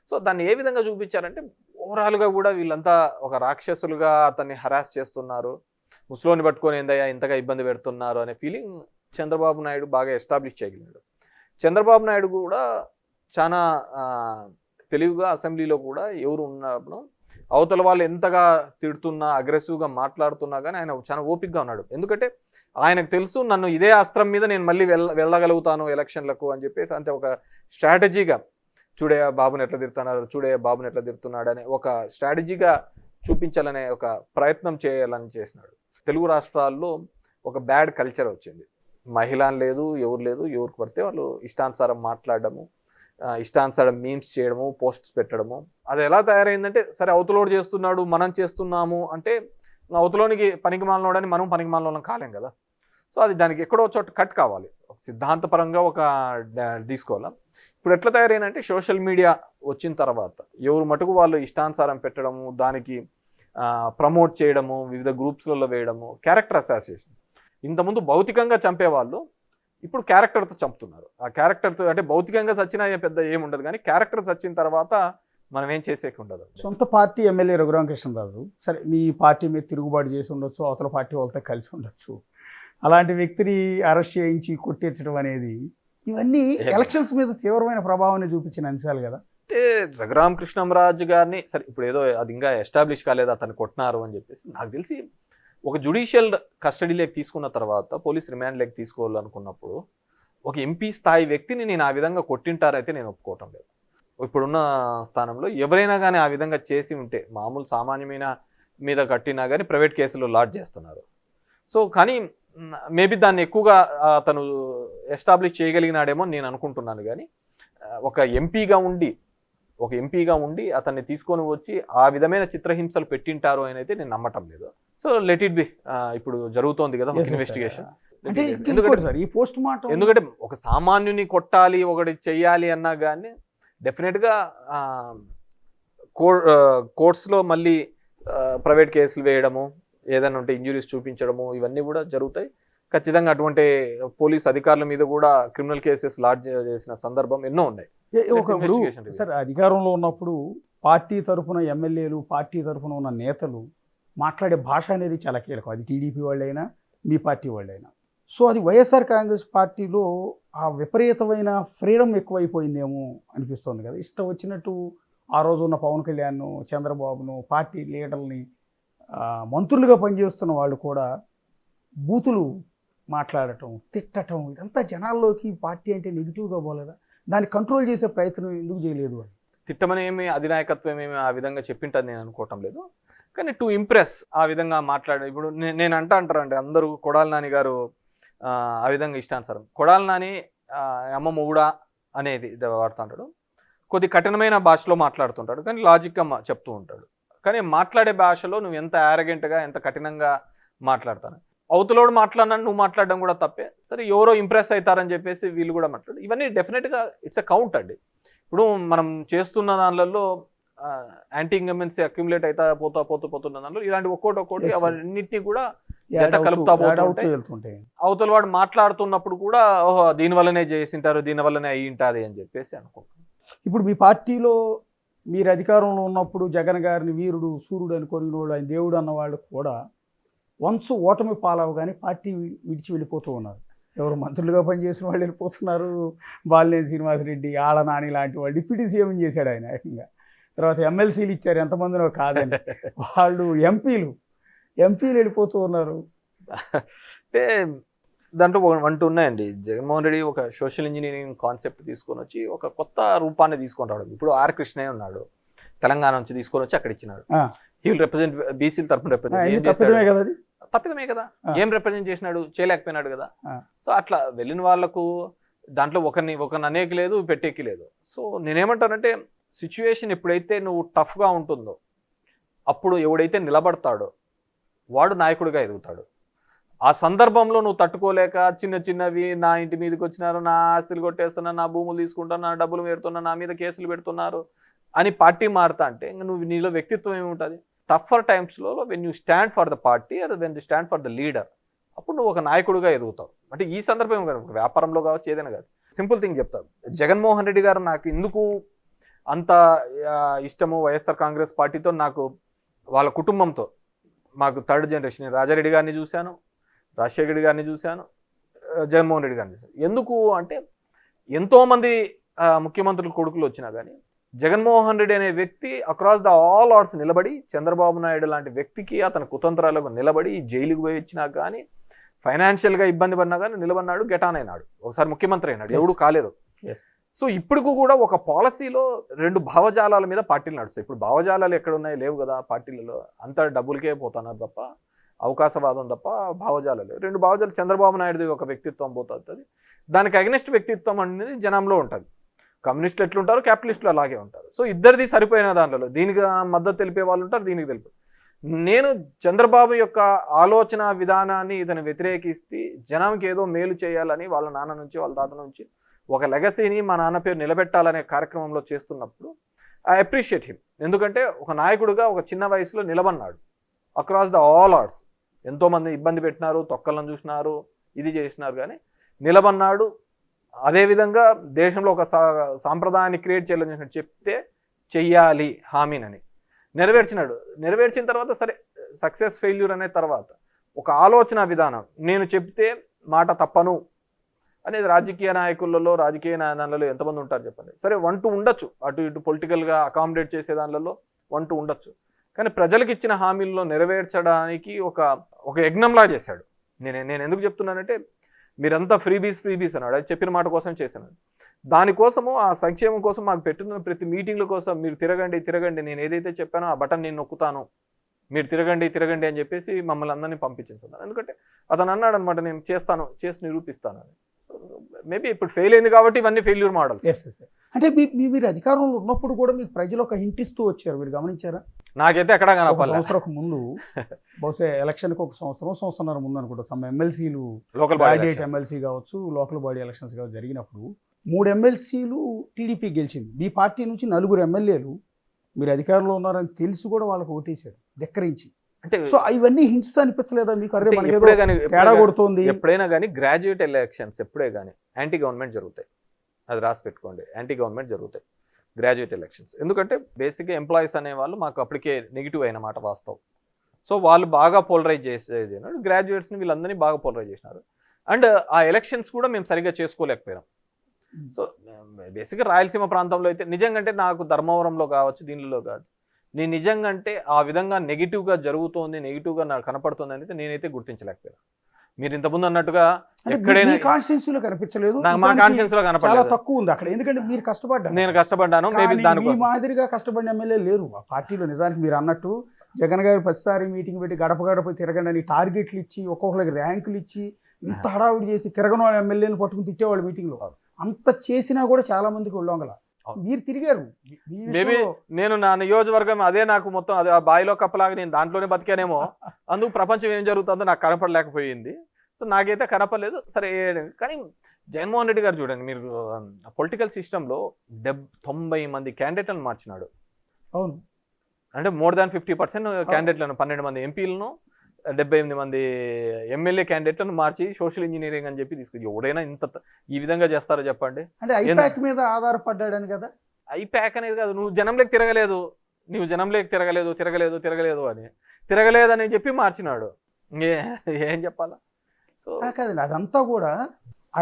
Speaker 2: సో దాన్ని ఏ విధంగా చూపించారంటే ఓవరాల్గా కూడా వీళ్ళంతా ఒక రాక్షసులుగా అతన్ని హరాస్ చేస్తున్నారు, ముస్లోని పట్టుకొని ఏందయ్యా ఇంతగా ఇబ్బంది పెడుతున్నారు అనే ఫీలింగ్ చంద్రబాబు నాయుడు బాగా ఎస్టాబ్లిష్ చేయగలిగాడు. చంద్రబాబు నాయుడు కూడా చాలా తెలివిగా అసెంబ్లీలో కూడా ఎవరు ఉన్నప్పుడు అవతల వాళ్ళు ఎంతగా తిడుతున్నా, అగ్రెసివ్గా మాట్లాడుతున్నా కానీ ఆయన చాలా ఓపిక్గా ఉన్నాడు. ఎందుకంటే ఆయనకు తెలుసు నన్ను ఇదే అస్త్రం మీద నేను మళ్ళీ వెళ్ళగలుగుతాను ఎలక్షన్లకు అని చెప్పేసి, అంతే ఒక స్ట్రాటజీగా చూడే బాబుని ఎట్లా తిడుతున్నారు, చూడే బాబుని ఎట్లా తిడుతున్నాడు అనే ఒక స్ట్రాటజీగా చూపించాలనే ఒక ప్రయత్నం చేయాలని చేసినాడు. తెలుగు రాష్ట్రాల్లో ఒక బ్యాడ్ కల్చర్ వచ్చింది. మహిళ లేదు, ఎవరు లేదు, ఎవరికి పడితే వాళ్ళు ఇష్టానుసారం మాట్లాడడము, ఇష్టానుసారం మీమ్స్ చేయడము, పోస్ట్స్ పెట్టడము. అది ఎలా తయారైందంటే, సరే అవతలోడు చేస్తున్నాడు మనం చేస్తున్నాము అంటే అవతలోనికి పనికి మాలనోడని మనం పనికి మాలనోళ్ళం కాలేం కదా. సో అది దానికి ఎక్కడో చోట కట్ కావాలి, సిద్ధాంతపరంగా ఒక తీసుకోవాలి. ఇప్పుడు ఎట్లా తయారైందంటే సోషల్ మీడియా వచ్చిన తర్వాత ఎవరు మటుకు వాళ్ళు ఇష్టానుసారం పెట్టడము, దానికి ప్రమోట్ చేయడము, వివిధ గ్రూప్స్లలో వేయడము, క్యారెక్టర్ అసాసియేషన్. ఇంతకుముందు భౌతికంగా చంపేవాళ్ళు ఇప్పుడు క్యారెక్టర్తో చంపుతున్నారు. ఆ క్యారెక్టర్తో అంటే భౌతికంగా చచ్చినా పెద్ద ఏముండదు, కానీ క్యారెక్టర్ చచ్చిన తర్వాత మనం ఏం చేసేకి ఉండదు.
Speaker 1: సొంత పార్టీ ఎమ్మెల్యే రఘురామకృష్ణరాజు, సరే మీ పార్టీ మీద తిరుగుబాటు చేసి ఉండొచ్చు, అవతల పార్టీ వాళ్ళతో కలిసి ఉండొచ్చు, అలాంటి వ్యక్తిని అరెస్ట్ చేయించి కొట్టించడం అనేది ఇవన్నీ ఎలక్షన్స్ మీద తీవ్రమైన ప్రభావాన్ని చూపించిన అంశాలు కదా.
Speaker 2: అంటే రఘురామకృష్ణరాజు గారిని సరే ఇప్పుడు ఏదో అది ఇంకా ఎస్టాబ్లిష్ కాలేదు అతను కొట్టినారు అని చెప్పేసి, నాకు తెలిసి ఒక జ్యుడిషియల్ కస్టడీలోకి తీసుకున్న తర్వాత పోలీస్ రిమాండ్లోకి తీసుకోవాలనుకున్నప్పుడు ఒక ఎంపీ స్థాయి వ్యక్తిని నేను ఆ విధంగా కొట్టింటారైతే నేను ఒప్పుకోవటం లేదు. ఇప్పుడున్న స్థానంలో ఎవరైనా కానీ ఆ విధంగా చేసి ఉంటే, మామూలు సామాన్యమైన మీద కట్టినా కానీ ప్రైవేట్ కేసులో లాడ్జ్ చేస్తున్నారు. సో కానీ మేబీ దాన్ని ఎక్కువగా అతను ఎస్టాబ్లిష్ చేయగలిగినాడేమో నేను అనుకుంటున్నాను. కానీ ఒక ఎంపీగా ఉండి అతన్ని తీసుకొని వచ్చి ఆ విధమైన చిత్రహింసలు పెట్టింటారు అని అయితే నేను నమ్మటం లేదు. సో లెట్ ఇట్ బి, ఇప్పుడు జరుగుతోంది కదా ఇన్వెస్టిగేషన్. ఎందుకంటే ఒక సామాన్యుని కొట్టాలి, ఒకటి చెయ్యాలి అన్నా కానీ డెఫినెట్గా కోర్ట్స్లో మళ్ళీ ప్రైవేట్ కేసులు వేయడము, ఏదైనా ఉంటే ఇంజురీస్ చూపించడము, ఇవన్నీ కూడా జరుగుతాయి ఖచ్చితంగా. అటువంటి పోలీస్ అధికారుల మీద కూడా క్రిమినల్ కేసెస్ లాడ్జ్ చేసిన సందర్భం ఎన్నో ఉన్నాయి.
Speaker 1: సార్ అధికారంలో ఉన్నప్పుడు పార్టీ తరఫున ఎమ్మెల్యేలు, పార్టీ తరఫున ఉన్న నేతలు మాట్లాడే భాష అనేది చాలా కీలకం, అది టీడీపీ వాళ్ళైనా మీ పార్టీ వాళ్ళైనా. సో అది వైఎస్ఆర్ కాంగ్రెస్ పార్టీలో ఆ విపరీతమైన ఫ్రీడమ్ ఎక్కువైపోయిందేమో అనిపిస్తుంది కదా. ఇష్టం వచ్చినట్టు ఆ రోజు ఉన్న పవన్ కళ్యాణ్, చంద్రబాబును, పార్టీ లీడర్ని, మంత్రులుగా పనిచేస్తున్న వాళ్ళు కూడా బూతులు మాట్లాడటం, తిట్టడం, ఇదంతా జనాల్లోకి పార్టీ అంటే నెగిటివ్గా పోలేదా? దాన్ని కంట్రోల్ చేసే ప్రయత్నం ఎందుకు చేయలేదు అని?
Speaker 2: తిట్టమని ఏమి అధినాయకత్వం ఏమి ఆ విధంగా చెప్పింటది నేను అనుకోవటం లేదు, కానీ టు ఇంప్రెస్ ఆ విధంగా మాట్లాడే. ఇప్పుడు నేను అంటారండి అందరూ కొడాలి నాని గారు ఆ విధంగా ఇష్టానుసారం, కొడాలి నాని అమ్మ మొగుడా అనేది వాడుతుంటాడు, కొద్ది కఠినమైన భాషలో మాట్లాడుతుంటాడు, కానీ లాజిక్గా చెప్తూ ఉంటాడు. కానీ మాట్లాడే భాషలో నువ్వు ఎంత యారగెంట్గా, ఎంత కఠినంగా మాట్లాడతాను, అవతలోడు మాట్లాడినా నువ్వు మాట్లాడడం కూడా తప్పే. సరే ఎవరో ఇంప్రెస్ అవుతారని చెప్పేసి వీళ్ళు కూడా మాట్లాడు, ఇవన్నీ డెఫినెట్గా ఇట్స్ ఎ కౌంట్ అండి. ఇప్పుడు మనం చేస్తున్న దానిలో యాంటీ ఇంకమెన్సీ అక్యుములేట్ అవుతా పోతున్న దానిలో ఇలాంటి ఒక్కోటి అవన్నిటినీ కూడా కలుపుతా పోతుంటాయి. అవతల వాడు మాట్లాడుతున్నప్పుడు కూడా ఓహో దీనివల్లనే చేసింటారు, దీనివల్లనే అయ్యి ఉంటుంది అని చెప్పేసి అనుకుంటున్నాను.
Speaker 1: ఇప్పుడు మీ పార్టీలో మీరు అధికారంలో ఉన్నప్పుడు జగన్ గారిని వీరుడు, సూర్యుడు అనుకోని వాళ్ళు, ఆయన దేవుడు అన్నవాళ్ళు కూడా వన్స్ ఓటమి పాలవగానే పార్టీ విడిచి వెళ్ళిపోతూ ఉన్నారు. ఎవరు మంత్రులుగా పనిచేసిన వాళ్ళు వెళ్ళిపోతున్నారు, బాలినేని శ్రీనివాసరెడ్డి, ఆళ్ళ నాని లాంటి వాళ్ళు డిప్యూటీ సీఎం చేశాడు ఆయన ఏకంగా. తర్వాత ఎమ్మెల్సీలు ఇచ్చారు, ఎంతమందినో కాదని, వాళ్ళు ఎంపీలు వెళ్ళిపోతూ ఉన్నారు.
Speaker 2: అంటే దాంట్లో వంట ఉన్నాయండి. జగన్మోహన్ రెడ్డి ఒక సోషల్ ఇంజనీరింగ్ కాన్సెప్ట్ తీసుకొని వచ్చి ఒక కొత్త రూపాన్ని తీసుకొని రావడం. ఇప్పుడు ఆర్ కృష్ణయ్య ఉన్నాడు, తెలంగాణ నుంచి తీసుకొని వచ్చి అక్కడ ఇచ్చినాడు. హీ విల్ రిప్రజెంట్ బీసీల తరఫున తప్పిదమే కదా, ఏం రిప్రజెంట్ చేసినాడు, చేయలేకపోయినాడు కదా. సో అట్లా వెళ్ళిన వాళ్ళకు దాంట్లో ఒకరిని అనేక లేదు, పెట్టేకి లేదు. సో నేనేమంటానంటే సిచ్యువేషన్ ఎప్పుడైతే నువ్వు టఫ్గా ఉంటుందో అప్పుడు ఎవడైతే నిలబడతాడో వాడు నాయకుడిగా ఎదుగుతాడు. ఆ సందర్భంలో నువ్వు తట్టుకోలేక చిన్న చిన్నవి నా ఇంటి మీదకి వచ్చినారు, నా ఆస్తులు కొట్టేస్తున్నా, నా భూములు తీసుకుంటున్నా, నా డబ్బులు పెడుతున్నా, నా మీద కేసులు పెడుతున్నారు అని పార్టీ మారుతా అంటే ఇంకా నువ్వు నీలో వ్యక్తిత్వం ఏముంటుంది? టఫర్ టైమ్స్లో when you stand for the party or when you stand for the leader, అప్పుడు నువ్వు ఒక నాయకుడిగా ఎదుగుతావు. అంటే ఈ సందర్భం వ్యాపారంలో కావచ్చు, ఏదైనా కాదు. సింపుల్ థింగ్ చెప్తాను, జగన్మోహన్ రెడ్డి గారు నాకు ఎందుకు అంత ఇష్టము, వైఎస్ఆర్ కాంగ్రెస్ పార్టీతో, నాకు వాళ్ళ కుటుంబంతో, మాకు థర్డ్ జనరేషన్ రాజారెడ్డి గారిని చూశాను, రాజశేఖర రెడ్డి గారిని చూశాను, జగన్మోహన్ రెడ్డి గారిని చూశాను. ఎందుకు అంటే ఎంతోమంది ముఖ్యమంత్రుల కొడుకులు వచ్చినా కానీ జగన్మోహన్ రెడ్డి అనే వ్యక్తి అక్రాస్ ద ఆల్ ఆర్డ్స్ నిలబడి, చంద్రబాబు నాయుడు లాంటి వ్యక్తికి అతని కుతంత్రాలకు నిలబడి, జైలుకు పోయి వచ్చినా కానీ, ఫైనాన్షియల్గా ఇబ్బంది పడినా కానీ నిలబడినాడు, గెటాన్ అయినాడు, ఒకసారి ముఖ్యమంత్రి అయినాడు, ఎవడు కాలేదు. సో ఇప్పటికి కూడా ఒక పాలసీలో రెండు భావజాలాల మీద పార్టీలు నడుస్తాయి. ఇప్పుడు భావజాలాలు ఎక్కడ ఉన్నాయి? లేవు కదా పార్టీలలో, అంతా డబ్బులకే పోతున్నారు తప్ప, అవకాశవాదం తప్ప భావజాలాలు. రెండు భావజాలు, చంద్రబాబు నాయుడుది ఒక వ్యక్తిత్వం పోతుంది, దానికి అగెనిస్ట్ వ్యక్తిత్వం అనేది జనంలో ఉంటుంది. కమ్యూనిస్టులు ఎట్లుంటారు, క్యాపిటలిస్టులు అలాగే ఉంటారు. సో ఇద్దరిది సరిపోయిన దాంట్లో దీనికి మద్దతు తెలిపే వాళ్ళు ఉంటారు, దీనికి తెలిపే. నేను చంద్రబాబు యొక్క ఆలోచన విధానాన్ని ఇతను వ్యతిరేకిస్తే జనానికి ఏదో మేలు చేయాలని వాళ్ళ నాన్న నుంచి, వాళ్ళ తాత నుంచి ఒక లెగసీని మా నాన్న పేరు నిలబెట్టాలనే కార్యక్రమంలో చేస్తున్నప్పుడు ఐ అప్రిషియేట్ హిమ్. ఎందుకంటే ఒక నాయకుడిగా ఒక చిన్న వయసులో నిలబడినాడు అక్రాస్ ద ఆల్ ఆర్డ్స్. ఎంతోమంది ఇబ్బంది పెట్టినారు, తొక్కలను చూసినారు, ఇది చేసినారు, కానీ నిలబడినాడు. అదేవిధంగా దేశంలో ఒక సాంప్రదాయాన్ని క్రియేట్ చేయాలని చెప్తే చెయ్యాలి హామీనని నెరవేర్చినాడు. నెరవేర్చిన తర్వాత సరే సక్సెస్ ఫెయిల్యూర్ అనే తర్వాత ఒక ఆలోచన విధానం, నేను చెప్తే మాట తప్పను అనేది రాజకీయ నాయకులలో, రాజకీయ దానిలో ఎంతమంది ఉంటారు చెప్పండి. సరే 1-2 ఉండొచ్చు, అటు ఇటు పొలిటికల్గా అకామిడేట్ చేసే దానిలో 1-2 ఉండొచ్చు, కానీ ప్రజలకు ఇచ్చిన హామీల్లో నెరవేర్చడానికి ఒక యజ్ఞంలా చేశాడు. నేను ఎందుకు చెప్తున్నానంటే, మీరంతా ఫ్రీబీస్ అన్నాడు, అది చెప్పిన మాట కోసం చేశాను. దానికోసము, ఆ సంక్షేమం కోసం మాకు పెట్టున్న ప్రతి మీటింగ్ల కోసం మీరు తిరగండి, నేను ఏదైతే చెప్పానో ఆ బటన్ నేను నొక్కుతాను, మీరు తిరగండి అని చెప్పేసి మమ్మల్ని అందరినీ పంపించేస్తున్నాను. ఎందుకంటే అతను అన్నాడు అనమాట, నేను చేసి నిరూపిస్తాను అని. మేబీ ఇప్పుడు ఫెయిల్ అయింది కాబట్టి ఇవన్నీ ఫెయిల్యూర్ మోడల్.
Speaker 1: అంటే మీరు అధికారంలో ఉన్నప్పుడు కూడా మీకు ప్రజలు ఒక హింట్ ఇస్తూ వచ్చారు, మీరు గమనించారా?
Speaker 2: నాకైతే ఎక్కడ
Speaker 1: సంవత్సరం ముందు, బహుశా ఎలక్షన్కి ఒక సంవత్సరంన్నర ముందు అనుకుంటా, సమ్ ఎమ్మెల్సీలు,
Speaker 2: లోకల్ బాడీ
Speaker 1: ఎమ్మెల్సీ కావచ్చు, లోకల్ బాడీ ఎలక్షన్స్ కావచ్చు జరిగినప్పుడు 3 ఎమ్మెల్సీలు టీడీపీ గెలిచింది. మీ పార్టీ నుంచి 4 ఎమ్మెల్యేలు మీరు అధికారంలో ఉన్నారని తెలిసి కూడా వాళ్ళకి ఓటేశారు ధిక్కరించి. అంటే సో ఇవన్నీ హింట్స్ అనిపించలేదా మీకు? అరే తేడా కొడుతుంది.
Speaker 2: ఎప్పుడైనా కానీ గ్రాడ్యుయేట్ ఎలక్షన్స్ ఎప్పుడే కానీ యాంటీ గవర్నమెంట్ జరుగుతాయి, అది రాసి పెట్టుకోండి. యాంటీ గవర్నమెంట్ జరుగుతాయి గ్రాడ్యుయేట్ ఎలక్షన్స్. ఎందుకంటే బేసిక్గా ఎంప్లాయీస్ అనేవాళ్ళు మాకు అప్పటికే నెగిటివ్ అయిన మాట వాస్తవం. సో వాళ్ళు బాగా పోలరైజ్ చేసేది, గ్రాడ్యుయేట్స్ని వీళ్ళందరినీ బాగా పోలరైజ్ చేసినారు. అండ్ ఆ ఎలక్షన్స్ కూడా మేము సరిగ్గా చేసుకోలేకపోయాం. సో బేసిక్గా రాయలసీమ ప్రాంతంలో అయితే నిజంగా అంటే నాకు ధర్మవరంలో కావచ్చు, దీనిలో కాదు, నేను నిజంగా అంటే ఆ విధంగా నెగిటివ్గా జరుగుతోంది, నెగిటివ్గా నాకు కనపడుతుంది అనేది నేనైతే గుర్తించలేకపోయాను. మీరు ఇంతకుముందు అన్నట్టుగా ఎక్కడైనా
Speaker 1: కాన్స్టిట్యూన్సీలో కనిపించలేదు,
Speaker 2: మా కాన్స్టిట్యూన్సీలో కనపడలేదు,
Speaker 1: చాలా తక్కువ ఉంది అక్కడ. ఎందుకంటే మీరు కష్టపడ్డారు,
Speaker 2: నేను కష్టపడ్డాను.
Speaker 1: మీ మాదిరిగా కష్టపడిన ఎమ్మెల్యే లేరు ఆ పార్టీలో. నిజానికి మీరు అన్నట్టు జగన్ గారు ప్రతిసారి మీటింగ్ పెట్టి గడప తిరగండి అని టార్గెట్లు ఇచ్చి, ఒక్కొక్కరికి ర్యాంకులు ఇచ్చి, ఇంత హడావుడి చేసి తిరగని వాళ్ళ ఎమ్మెల్యేని పట్టుకుని తిట్టేవాళ్ళు మీటింగ్లో. అంత చేసినా కూడా చాలా మందికి ఒళ్ళొంగల. మీరు తిరిగారు.
Speaker 2: మేబీ నేను నా నియోజకవర్గం అదే, నాకు మొత్తం అదే ఆ బాయిలో కప్పలాగా నేను దాంట్లోనే బతికానేమో, అందుకు ప్రపంచం ఏం జరుగుతుందో నాకు కనపడలేకపోయింది. సో నాకైతే కనపడలేదు. సరే, కానీ జగన్మోహన్ రెడ్డి గారు చూడండి, మీరు పొలిటికల్ సిస్టంలో 90 మంది క్యాండిడేట్లను మార్చినాడు.
Speaker 1: అవును,
Speaker 2: అంటే మోర్ దాన్ 50% క్యాండిడేట్లను, 12 మంది ఎంపీలను, 78 మంది ఎమ్మెల్యే క్యాండిడేట్లను మార్చి సోషల్ ఇంజనీరింగ్ అని చెప్పి తీసుకొచ్చి, ఎవడైనా ఇంత ఈ విధంగా చేస్తారో చెప్పండి?
Speaker 1: అంటే ఐపాక్ మీద ఆధారపడ్డాడని కదా.
Speaker 2: ఐపాక్ అనేది కాదు, నువ్వు జనంలోకి తిరగలేదు అని తిరగలేదని చెప్పి మార్చినాడు. ఏం చెప్పాలా? సో
Speaker 1: కాదండి, అదంతా కూడా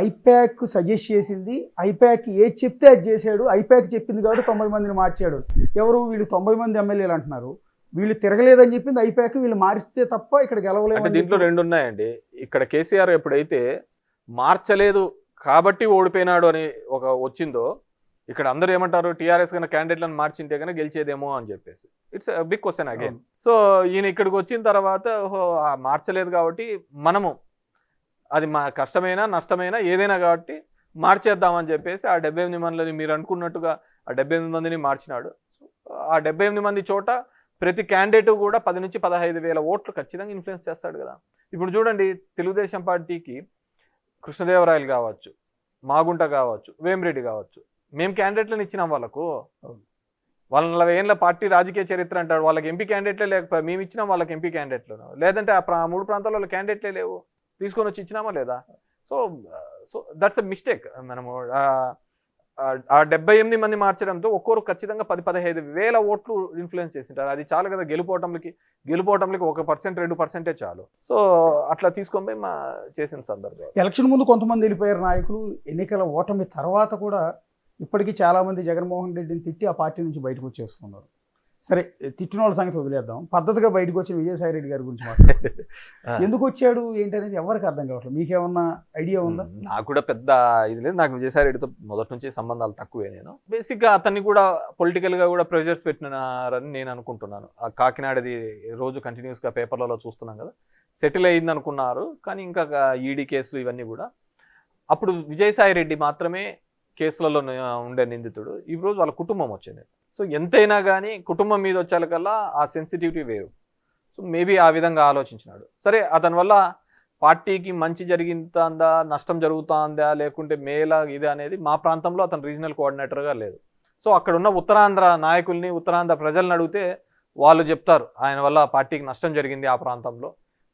Speaker 1: ఐపాక్ సజెస్ట్ చేసింది, ఐపాక్ ఏది చెప్తే అది చేశాడు, ఐపాక్ చెప్పింది కాబట్టి 90 మందిని మార్చాడు. ఎవరు వీళ్ళు 90 మంది ఎమ్మెల్యేలు అంటున్నారు, వీళ్ళు తిరగలేదని చెప్పింది ఐపాక్, వీళ్ళు మారిస్తే తప్ప ఇక్కడ గెలవలేదు.
Speaker 2: అంటే దీంట్లో 2 ఉన్నాయండి. ఇక్కడ కేసీఆర్ ఎప్పుడైతే మార్చలేదు కాబట్టి ఓడిపోయినాడు అని వచ్చిందో, ఇక్కడ అందరూ ఏమంటారు, టీఆర్ఎస్ కన్నా క్యాండిడేట్లను మార్చింటే కన్నా గెలిచేదేమో అని చెప్పేసి. It's big question again. So ఈయన ఇక్కడికి వచ్చిన తర్వాత మార్చలేదు కాబట్టి మనము అది మా కష్టమైనా నష్టమైనా ఏదైనా కాబట్టి మార్చేద్దామని చెప్పేసి ఆ 78 మందిని, మీరు అనుకున్నట్టుగా ఆ 78 మందిని మార్చినాడు. ఆ 78 మంది చోట ప్రతి క్యాండిడేట్ కూడా 10 నుంచి 15,000 ఓట్లు ఖచ్చితంగా ఇన్ఫ్లుయెన్స్ చేస్తాడు కదా. ఇప్పుడు చూడండి, తెలుగుదేశం పార్టీకి కృష్ణదేవరాయలు కావచ్చు, మాగుంట కావచ్చు, వేమిరెడ్డి కావచ్చు, మేము క్యాండిడేట్లను ఇచ్చినాం వాళ్ళకు. వాళ్ళ 40 ఏళ్ళ పార్టీ రాజకీయ చరిత్ర అంటాడు, వాళ్ళకి ఎంపీ క్యాండిడేట్లే లేకపోతే మేము ఇచ్చినాం వాళ్ళకి ఎంపీ క్యాండిడేట్లు. లేదంటే ఆ 3 ప్రాంతాల్లో వాళ్ళ క్యాండిడేట్లే లేవు, తీసుకొని వచ్చి ఇచ్చినామా లేదా? So that's a mistake. మనము ఆ 78 మంది మార్చడంతో ఒక్కొరు ఖచ్చితంగా 10-15,000 ఓట్లు ఇన్ఫ్లుయెన్స్ చేసింటారు. అది చాలు కదా గెలుపోవటంకి 1%, 2% చాలు. సో అట్లా తీసుకొని పోయి చేసిన సందర్భం.
Speaker 1: ఎలక్షన్ ముందు కొంతమంది వెళ్ళిపోయారు నాయకులు, ఎన్నికల ఓటమి తర్వాత కూడా ఇప్పటికీ చాలామంది జగన్మోహన్ రెడ్డిని తిట్టి ఆ పార్టీ నుంచి బయటకు వచ్చేస్తున్నారు. సరే, తిట్టిన వాళ్ళ సంగతి వదిలేద్దాం. పద్ధతిగా బయటకు వచ్చిన విజయసాయి రెడ్డి గారి గురించి మాట్లాడుతున్నాం. ఎందుకు వచ్చాడు ఏంటనేది ఎవరికి అర్థం కావట్లేదు. మీకేమన్నా ఐడియా ఉందా?
Speaker 2: నాకు కూడా పెద్ద ఇది లేదు. నాకు విజయసాయి రెడ్డితో మొదటి నుంచి సంబంధాలు తక్కువే. నేను బేసిక్గా అతన్ని కూడా పొలిటికల్గా కూడా ప్రెజర్స్ పెట్టినారని నేను అనుకుంటున్నాను. ఆ కాకినాడది రోజు కంటిన్యూస్గా పేపర్లలో చూస్తున్నాం కదా, సెటిల్ అయింది అనుకున్నారు. కానీ ఇంకా ఈడీ కేసులు ఇవన్నీ కూడా, అప్పుడు విజయసాయి రెడ్డి మాత్రమే కేసులలో ఉండే నిందితుడు. ఈ రోజు వాళ్ళ కుటుంబం వచ్చింది. సో ఎంతైనా కానీ కుటుంబం మీద వచ్చేకల్లా ఆ సెన్సిటివిటీ వేరు. సో మేబీ ఆ విధంగా ఆలోచించినాడు. సరే, అతని వల్ల పార్టీకి మంచి జరుగుతుందా, నష్టం జరుగుతుందా, లేకుంటే మేలా ఇది అనేది మా ప్రాంతంలో అతను రీజనల్ కోఆర్డినేటర్గా లేదు. సో అక్కడ ఉన్న ఉత్తరాంధ్ర నాయకుల్ని, ఉత్తరాంధ్ర ప్రజలను అడిగితే వాళ్ళు చెప్తారు ఆయన వల్ల పార్టీకి నష్టం జరిగింది ఆ ప్రాంతంలో,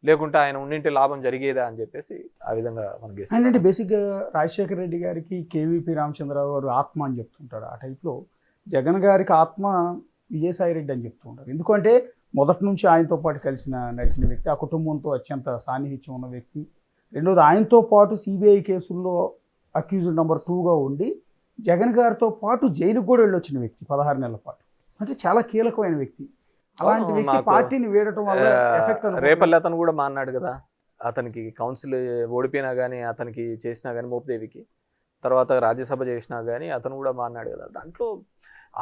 Speaker 2: లేకుంటే ఆయన ఉండింటి లాభం జరిగేదా అని చెప్పేసి ఆ విధంగా మనకి.
Speaker 1: అంటే బేసిక్గా రాజశేఖర రెడ్డి గారికి కేవీపీ రామచంద్రరావు గారు ఆత్మ అని చెప్తుంటారు. ఆ టైప్లో జగన్ గారికి ఆత్మ విజయసాయి రెడ్డి అని చెప్తూ ఉంటారు. ఎందుకంటే మొదటి నుంచి ఆయనతో పాటు నడిచిన వ్యక్తి, ఆ కుటుంబంతో అత్యంత సాన్నిహిత్యం ఉన్న వ్యక్తి. రెండోది, ఆయనతో పాటు సిబిఐ కేసుల్లో అక్యూజ్డ్ నెంబర్ 2గా ఉండి జగన్ గారితో పాటు జైలుకు కూడా వెళ్ళొచ్చిన వ్యక్తి 16 నెలల పాటు. అంటే చాలా కీలకమైన వ్యక్తి. అలాంటి వ్యక్తి పార్టీని వేయడం వల్ల ఎఫెక్ట్.
Speaker 2: రేపల్లి అతను కూడా మాట్లాడు కదా, అతనికి కౌన్సిల్ ఓడిపోయినా కానీ, అతనికి చేసినా కానీ, మోపిదేవికి తర్వాత రాజ్యసభ చేసినా కానీ అతను కూడా మాట్లాడు కదా. దాంట్లో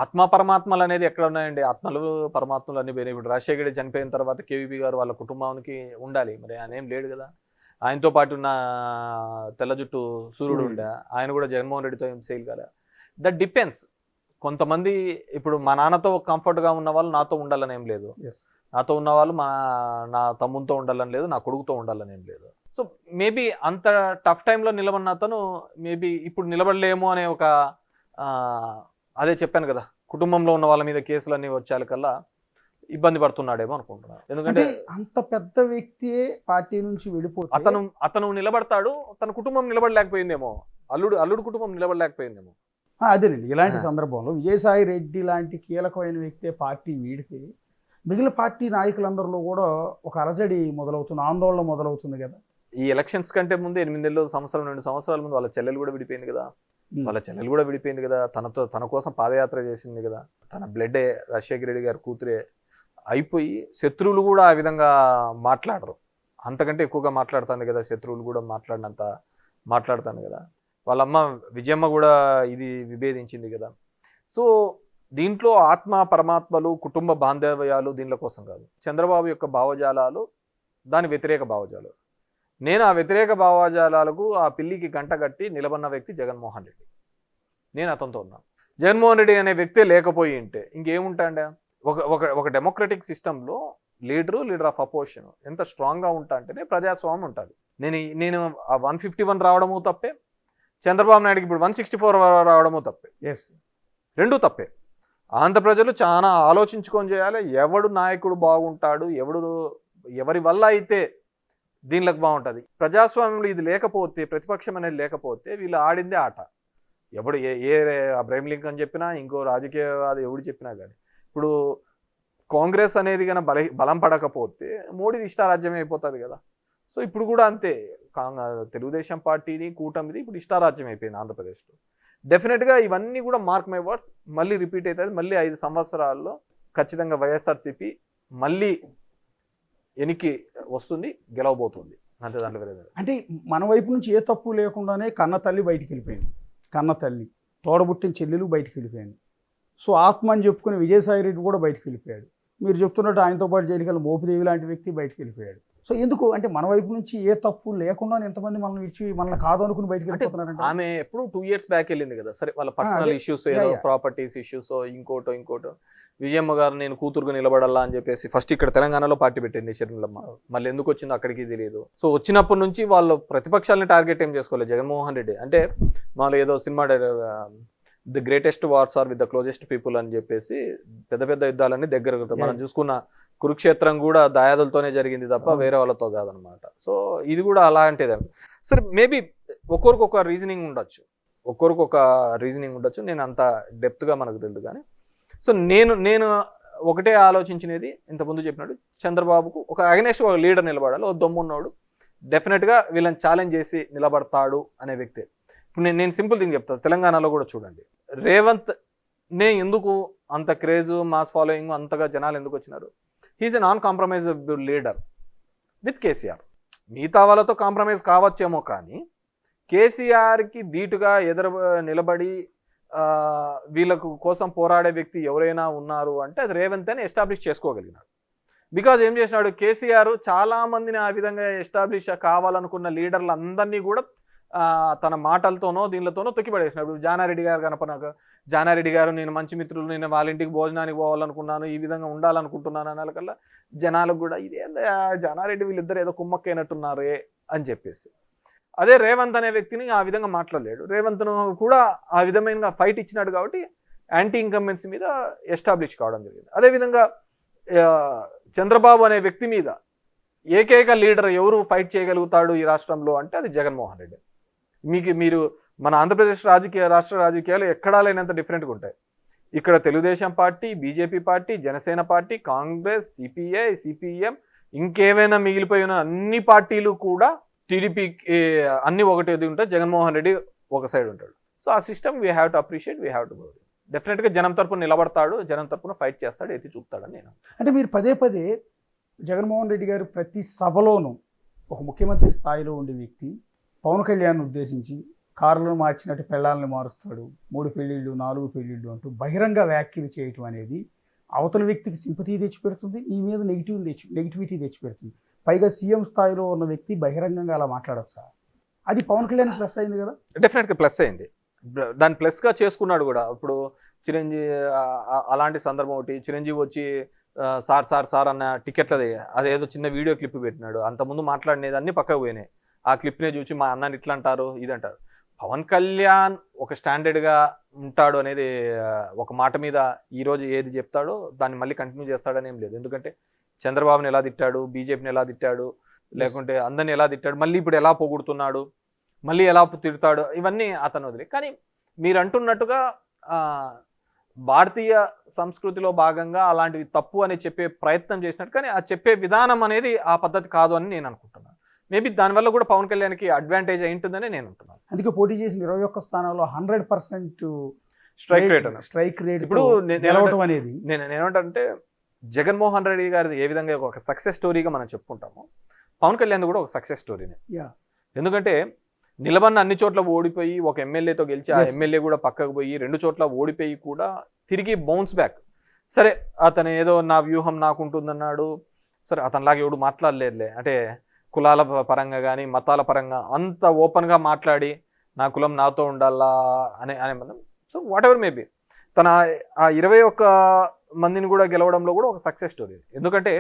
Speaker 2: ఆత్మ పరమాత్మలు అనేది ఎక్కడ ఉన్నాయండి? ఆత్మలు పరమాత్మలు అన్ని పోయినాయి. ఇప్పుడు రాజశేఖర రెడ్డి చనిపోయిన తర్వాత కేవీపీ గారు వాళ్ళ కుటుంబానికి ఉండాలి, మరి ఆయన ఏం లేడు కదా. ఆయనతో పాటు ఉన్న తెల్ల జుట్టు సూర్యుడు ఉండే, ఆయన కూడా జగన్మోహన్ రెడ్డితో ఏం సేల్ కదా. That depends. కొంతమంది ఇప్పుడు మా నాన్నతో కంఫర్ట్గా ఉన్న వాళ్ళు నాతో ఉండాలని ఏం లేదు, నాతో ఉన్న వాళ్ళు నా తమ్ముతో ఉండాలని లేదు, నా కొడుకుతో ఉండాలని ఏం లేదు. సో మేబీ అంత టఫ్ టైంలో నిలబడిన అతను మేబీ ఇప్పుడు నిలబడలేము అనే ఒక అదే చెప్పాను కదా, కుటుంబంలో ఉన్న వాళ్ళ మీద కేసులన్నీ వచ్చేకల్లా ఇబ్బంది పడుతున్నాడేమో అనుకుంటున్నాను. ఎందుకంటే
Speaker 1: అంత పెద్ద వ్యక్తి పార్టీ నుంచి వెళ్ళిపోతే
Speaker 2: అతను నిలబడతాడు, తన కుటుంబం నిలబడలేకపోయిందేమో, అల్లుడు కుటుంబం నిలబడలేకపోయిందేమో.
Speaker 1: అదేనండి, ఇలాంటి సందర్భంలో విజయసాయి రెడ్డి లాంటి కీలకమైన వ్యక్తే పార్టీ వీడితే మిగిలిన పార్టీ నాయకులందరిలో కూడా ఒక అలజడి మొదలవుతుంది, ఆందోళన మొదలవుతుంది కదా.
Speaker 2: ఈ ఎలక్షన్స్ కంటే ముందు 8 నెలలు, 2 సంవత్సరాల ముందు వాళ్ళ చెల్లెలు కూడా విడిపోయింది కదా, తన కోసం పాదయాత్ర చేసింది కదా, తన బ్లడ్డే రాజశేఖర రెడ్డి గారి కూతురే అయిపోయి శత్రువులు కూడా ఆ విధంగా మాట్లాడరు, అంతకంటే ఎక్కువగా మాట్లాడుతుంది కదా, శత్రువులు కూడా మాట్లాడినంత మాట్లాడుతాను కదా. వాళ్ళమ్మ విజయమ్మ కూడా ఇది విభేదించింది కదా. సో దీంట్లో ఆత్మ పరమాత్మలు, కుటుంబ బాంధవ్యాలు దీనిల కోసం కాదు. చంద్రబాబు యొక్క భావజాలాలు దాని వ్యతిరేక భావజాలు. నేను ఆ వ్యతిరేక భావజాలాలకు ఆ పిల్లికి గంట కట్టి నిలబడిన వ్యక్తి జగన్మోహన్ రెడ్డి. నేను అతనితో ఉన్నాను. జగన్మోహన్ రెడ్డి అనే వ్యక్తే లేకపోయి ఉంటే ఇంకేముంటాండే? ఒక డెమోక్రటిక్ సిస్టంలో లీడర్ ఆఫ్ అపోజిషన్ ఎంత స్ట్రాంగ్గా ఉంటా అంటేనే ప్రజాస్వామ్యం ఉంటుంది. నేను 151 రావడము తప్పే, చంద్రబాబు నాయుడుకి ఇప్పుడు 164 రావడము తప్పే, రెండూ తప్పే. ఆంధ్ర ప్రజలు చాలా ఆలోచించుకొని చేయాలి. ఎవడు నాయకుడు బాగుంటాడు, ఎవరి వల్ల అయితే దీనిలోకి బాగుంటుంది. ప్రజాస్వామ్యంలో ఇది లేకపోతే, ప్రతిపక్షం అనేది లేకపోతే వీళ్ళు ఆడిందే ఆట. ఎవడు ఏ అబ్రహీం లింకన్ చెప్పినా, ఇంకో రాజకీయవాది ఎవడు చెప్పినా కానీ, ఇప్పుడు కాంగ్రెస్ అనేది కానీ బలం పడకపోతే మోడీది ఇష్టారాజ్యం అయిపోతుంది కదా. సో ఇప్పుడు కూడా అంతే, తెలుగుదేశం పార్టీని కూటమిది ఇప్పుడు ఇష్టారాజ్యం అయిపోయింది ఆంధ్రప్రదేశ్లో. డెఫినెట్గా ఇవన్నీ కూడా మార్క్ మై వర్డ్స్ మళ్ళీ రిపీట్ అవుతుంది. మళ్ళీ 5 సంవత్సరాల్లో ఖచ్చితంగా వైఎస్ఆర్సీపీ మళ్ళీ ఎనికి వస్తుంది, గెలవబోతుంది. అంతే, దాంట్లో వేరే.
Speaker 1: అంటే మన వైపు నుంచి ఏ తప్పు లేకుండానే కన్న తల్లి బయటికి వెళ్ళిపోయింది, కన్న తల్లి తోడబుట్టిన చెల్లెలు బయటికి వెళ్ళిపోయింది. సో ఆత్మ అని చెప్పుకుని విజయసాయి రెడ్డి కూడా బయటికి వెళ్ళిపోయాడు. మీరు చెప్తున్నట్టు ఆయనతో పాటు జైలుకెళ్ళి మోపిదేవి లాంటి వ్యక్తి బయటికి వెళ్ళిపోయాడు. సో ఎందుకు అంటే మన వైపు నుంచి ఏ తప్పు లేకుండా ఎంతమంది మనల్ని విడిచి మనల్ని కాదు అనుకుని బయటకు వెళ్ళిపోతున్నారంటే
Speaker 2: ఆమె ఎప్పుడు 2 years బ్యాక్ వెళ్ళింది కదా, సరే వాళ్ళ పర్సనల్ ఇష్యూస్ ఏదో ప్రాపర్టీస్ ఇష్యూస్ ఇంకోటో విజయమ్మ గారు నేను కూతురుగా నిలబడాలా అని చెప్పేసి ఫస్ట్ ఇక్కడ తెలంగాణలో పార్టీ పెట్టింది షర్మిలమ్మ, మళ్ళీ ఎందుకు వచ్చిందో అక్కడికి తెలియదు. సో వచ్చినప్పటి నుంచి వాళ్ళు ప్రతిపక్షాలని టార్గెట్ ఏం చేసుకోలేదు. జగన్మోహన్ రెడ్డి అంటే వాళ్ళు ఏదో cinema the greatest wars are with the closest people అని చెప్పేసి పెద్ద పెద్ద యుద్ధాలన్నీ దగ్గర మనం చూసుకున్న కురుక్షేత్రం కూడా దాయాదులతోనే జరిగింది తప్ప వేరే వాళ్ళతో కాదనమాట. సో ఇది కూడా అలాంటిదే. సరే మేబీ ఒక్కొరికి ఒక రీజనింగ్ ఉండొచ్చు, నేను అంత డెప్త్గా మనకు తెలియదు. కానీ సో నేను ఒకటే ఆలోచించినది ఇంతకుముందు చెప్పినట్టు చంద్రబాబుకు ఒక అగెనెస్ట్ ఒక లీడర్ నిలబడాలి, ఒక దమ్మున్నోడు డెఫినెట్గా వీళ్ళని ఛాలెంజ్ చేసి నిలబడతాడు అనే వ్యక్తి. ఇప్పుడు నేను సింపుల్ థింగ్ చెప్తాను, తెలంగాణలో కూడా చూడండి రేవంత్ ఎందుకు అంత క్రేజ్ మాస్ ఫాలోయింగ్ అంతగా జనాలు ఎందుకు వచ్చినారు? He is a non compromisable leader with KCR. మిగతా వాళ్ళతో కాంప్రమైజ్ కావచ్చేమో కానీ కేసీఆర్కి ధీటుగా నిలబడి వీళ్ళకు కోసం పోరాడే వ్యక్తి ఎవరైనా ఉన్నారు అంటే అది రేవంత్ అని ఎస్టాబ్లిష్ చేసుకోగలిగినాడు. బికాజ్ ఏం చేసినాడు, కేసీఆర్ చాలా మందిని ఆ విధంగా ఎస్టాబ్లిష్ కావాలనుకున్న లీడర్లు అందరినీ కూడా తన మాటలతోనో దీనితోనో తొక్కిపడేసినాడు. జానారెడ్డి గారు కనపడక జానారెడ్డి గారు నేను మంచి మిత్రులు, నేను వాళ్ళ ఇంటికి భోజనానికి పోవాలనుకున్నాను, ఈ విధంగా ఉండాలనుకుంటున్నాను అన్నకల్లా జనాలకు కూడా ఇదేందా జానారెడ్డి వీళ్ళిద్దరు ఏదో కుమ్మక్కైనట్టున్నారే అని చెప్పేసి. అదే రేవంత్ అనే వ్యక్తిని ఆ విధంగా మాట్లాడలేడు. రేవంత్ను కూడా ఆ విధమైన ఫైట్ ఇచ్చినాడు కాబట్టి యాంటీ ఇన్కంబెన్సీ మీద ఎస్టాబ్లిష్ కావడం జరిగింది. అదేవిధంగా చంద్రబాబు అనే వ్యక్తి మీద ఏకైక లీడర్ ఎవరు ఫైట్ చేయగలుగుతాడు ఈ రాష్ట్రంలో అంటే అది జగన్మోహన్ రెడ్డి. మీరు మన ఆంధ్రప్రదేశ్ రాష్ట్ర రాజకీయాలు ఎక్కడా లేనంత డిఫరెంట్గా ఉంటాయి. ఇక్కడ Telugu Desam party, BJP party, Janasena party, Congress, CPI, CPM, ఇంకేమైనా మిగిలిపోయిన అన్ని పార్టీలు కూడా టీడీపీ అన్ని ఒకటి ఉంటాయి, జగన్మోహన్ రెడ్డి ఒక సైడ్ ఉంటాడు. సో ఆ system we have to appreciate, we have to go. డెఫినెట్గా జనం తరపున నిలబడతాడు, జనం తరపున ఫైట్ చేస్తాడు, ఎత్తి చూపుతాడని నేను.
Speaker 1: అంటే మీరు పదే పదే జగన్మోహన్ రెడ్డి గారు ప్రతి సభలోనూ ఒక ముఖ్యమంత్రి స్థాయిలో ఉండే వ్యక్తి పవన్ కళ్యాణ్ ఉద్దేశించి కారులను మార్చినట్టు పెళ్ళాలను మారుస్తాడు, 3 పెళ్ళిళ్ళు 4 పెళ్ళిళ్ళు అంటూ బహిరంగ వ్యాఖ్యలు చేయటం అనేది అవతల వ్యక్తికి సింపతి తెచ్చిపెడుతుంది, నీ మీద నెగిటివిటీ తెచ్చిపెడుతుంది. పైగా సీఎం స్థాయిలో ఉన్న వ్యక్తి బహిరంగంగా అలా మాట్లాడొచ్చా? అది పవన్ కళ్యాణ్ ప్లస్ అయింది కదా?
Speaker 2: డెఫినెట్గా ప్లస్ అయింది, దాన్ని ప్లస్గా చేసుకున్నాడు కూడా. ఇప్పుడు చిరంజీవి అలాంటి సందర్భం ఒకటి, చిరంజీవి వచ్చి సార్ అన్న టికెట్లది అదేదో చిన్న వీడియో క్లిప్ పెట్టినాడు. అంతకుముందు మాట్లాడినది అన్ని పక్కకు పోయినాయి. ఆ క్లిప్నే చూసి మా అన్నని ఇట్లా అంటారు ఇదంటారు. పవన్ కళ్యాణ్ ఒక స్టాండర్డ్గా ఉంటాడు అనేది ఒక మాట మీద ఈరోజు ఏది చెప్తాడో దాన్ని మళ్ళీ కంటిన్యూ చేస్తాడని ఏం లేదు. ఎందుకంటే చంద్రబాబుని ఎలా తిట్టాడు, బీజేపీని ఎలా తిట్టాడు, లేకుంటే అందరిని ఎలా తిట్టాడు, మళ్ళీ ఇప్పుడు ఎలా పొగుడుతున్నాడు, మళ్ళీ ఎలా తిడతాడు, ఇవన్నీ అతను వదిలే. కానీ మీరు అంటున్నట్టుగా భారతీయ సంస్కృతిలో భాగంగా అలాంటివి తప్పు అని చెప్పే ప్రయత్నం చేసినట్టు, కానీ ఆ చెప్పే విధానం అనేది ఆ పద్ధతి కాదు అని నేను అనుకుంటున్నాను. మేబీ దానివల్ల కూడా పవన్ కళ్యాణ్కి అడ్వాంటేజ్ అయి ఉంటుందని నేను అంటున్నాను.
Speaker 1: అందుకే పోటీ చేసిన 21 స్థానాల్లో 100%
Speaker 2: స్ట్రైక్ రేట్
Speaker 1: ఇప్పుడు గెలవటం అనేది
Speaker 2: నేనేమంటే జగన్మోహన్ రెడ్డి గారిది ఏ విధంగా ఒక సక్సెస్ స్టోరీగా మనం చెప్పుకుంటామో పవన్ కళ్యాణ్ కూడా ఒక సక్సెస్ స్టోరీనే. ఎందుకంటే నిలబడిన అన్ని చోట్ల ఓడిపోయి ఒక ఎమ్మెల్యేతో గెలిచి ఆ ఎమ్మెల్యే కూడా పక్కకు పోయి 2 చోట్ల ఓడిపోయి కూడా తిరిగి బౌన్స్ బ్యాక్. సరే అతను ఏదో నా వ్యూహం నాకుంటుందన్నాడు, సరే అతనిలాగా ఎవడు మాట్లాడలేదులే, అంటే కులాల పరంగా కానీ మతాల పరంగా అంత ఓపెన్గా మాట్లాడి నా కులం నాతో ఉండాలా అనే మనం. సో వాట్ ఎవర్ మేబీ తన ఆ 21 మందిని కూడా గెలవడంలో కూడా ఒక సక్సెస్ స్టోరీ. ఎందుకంటే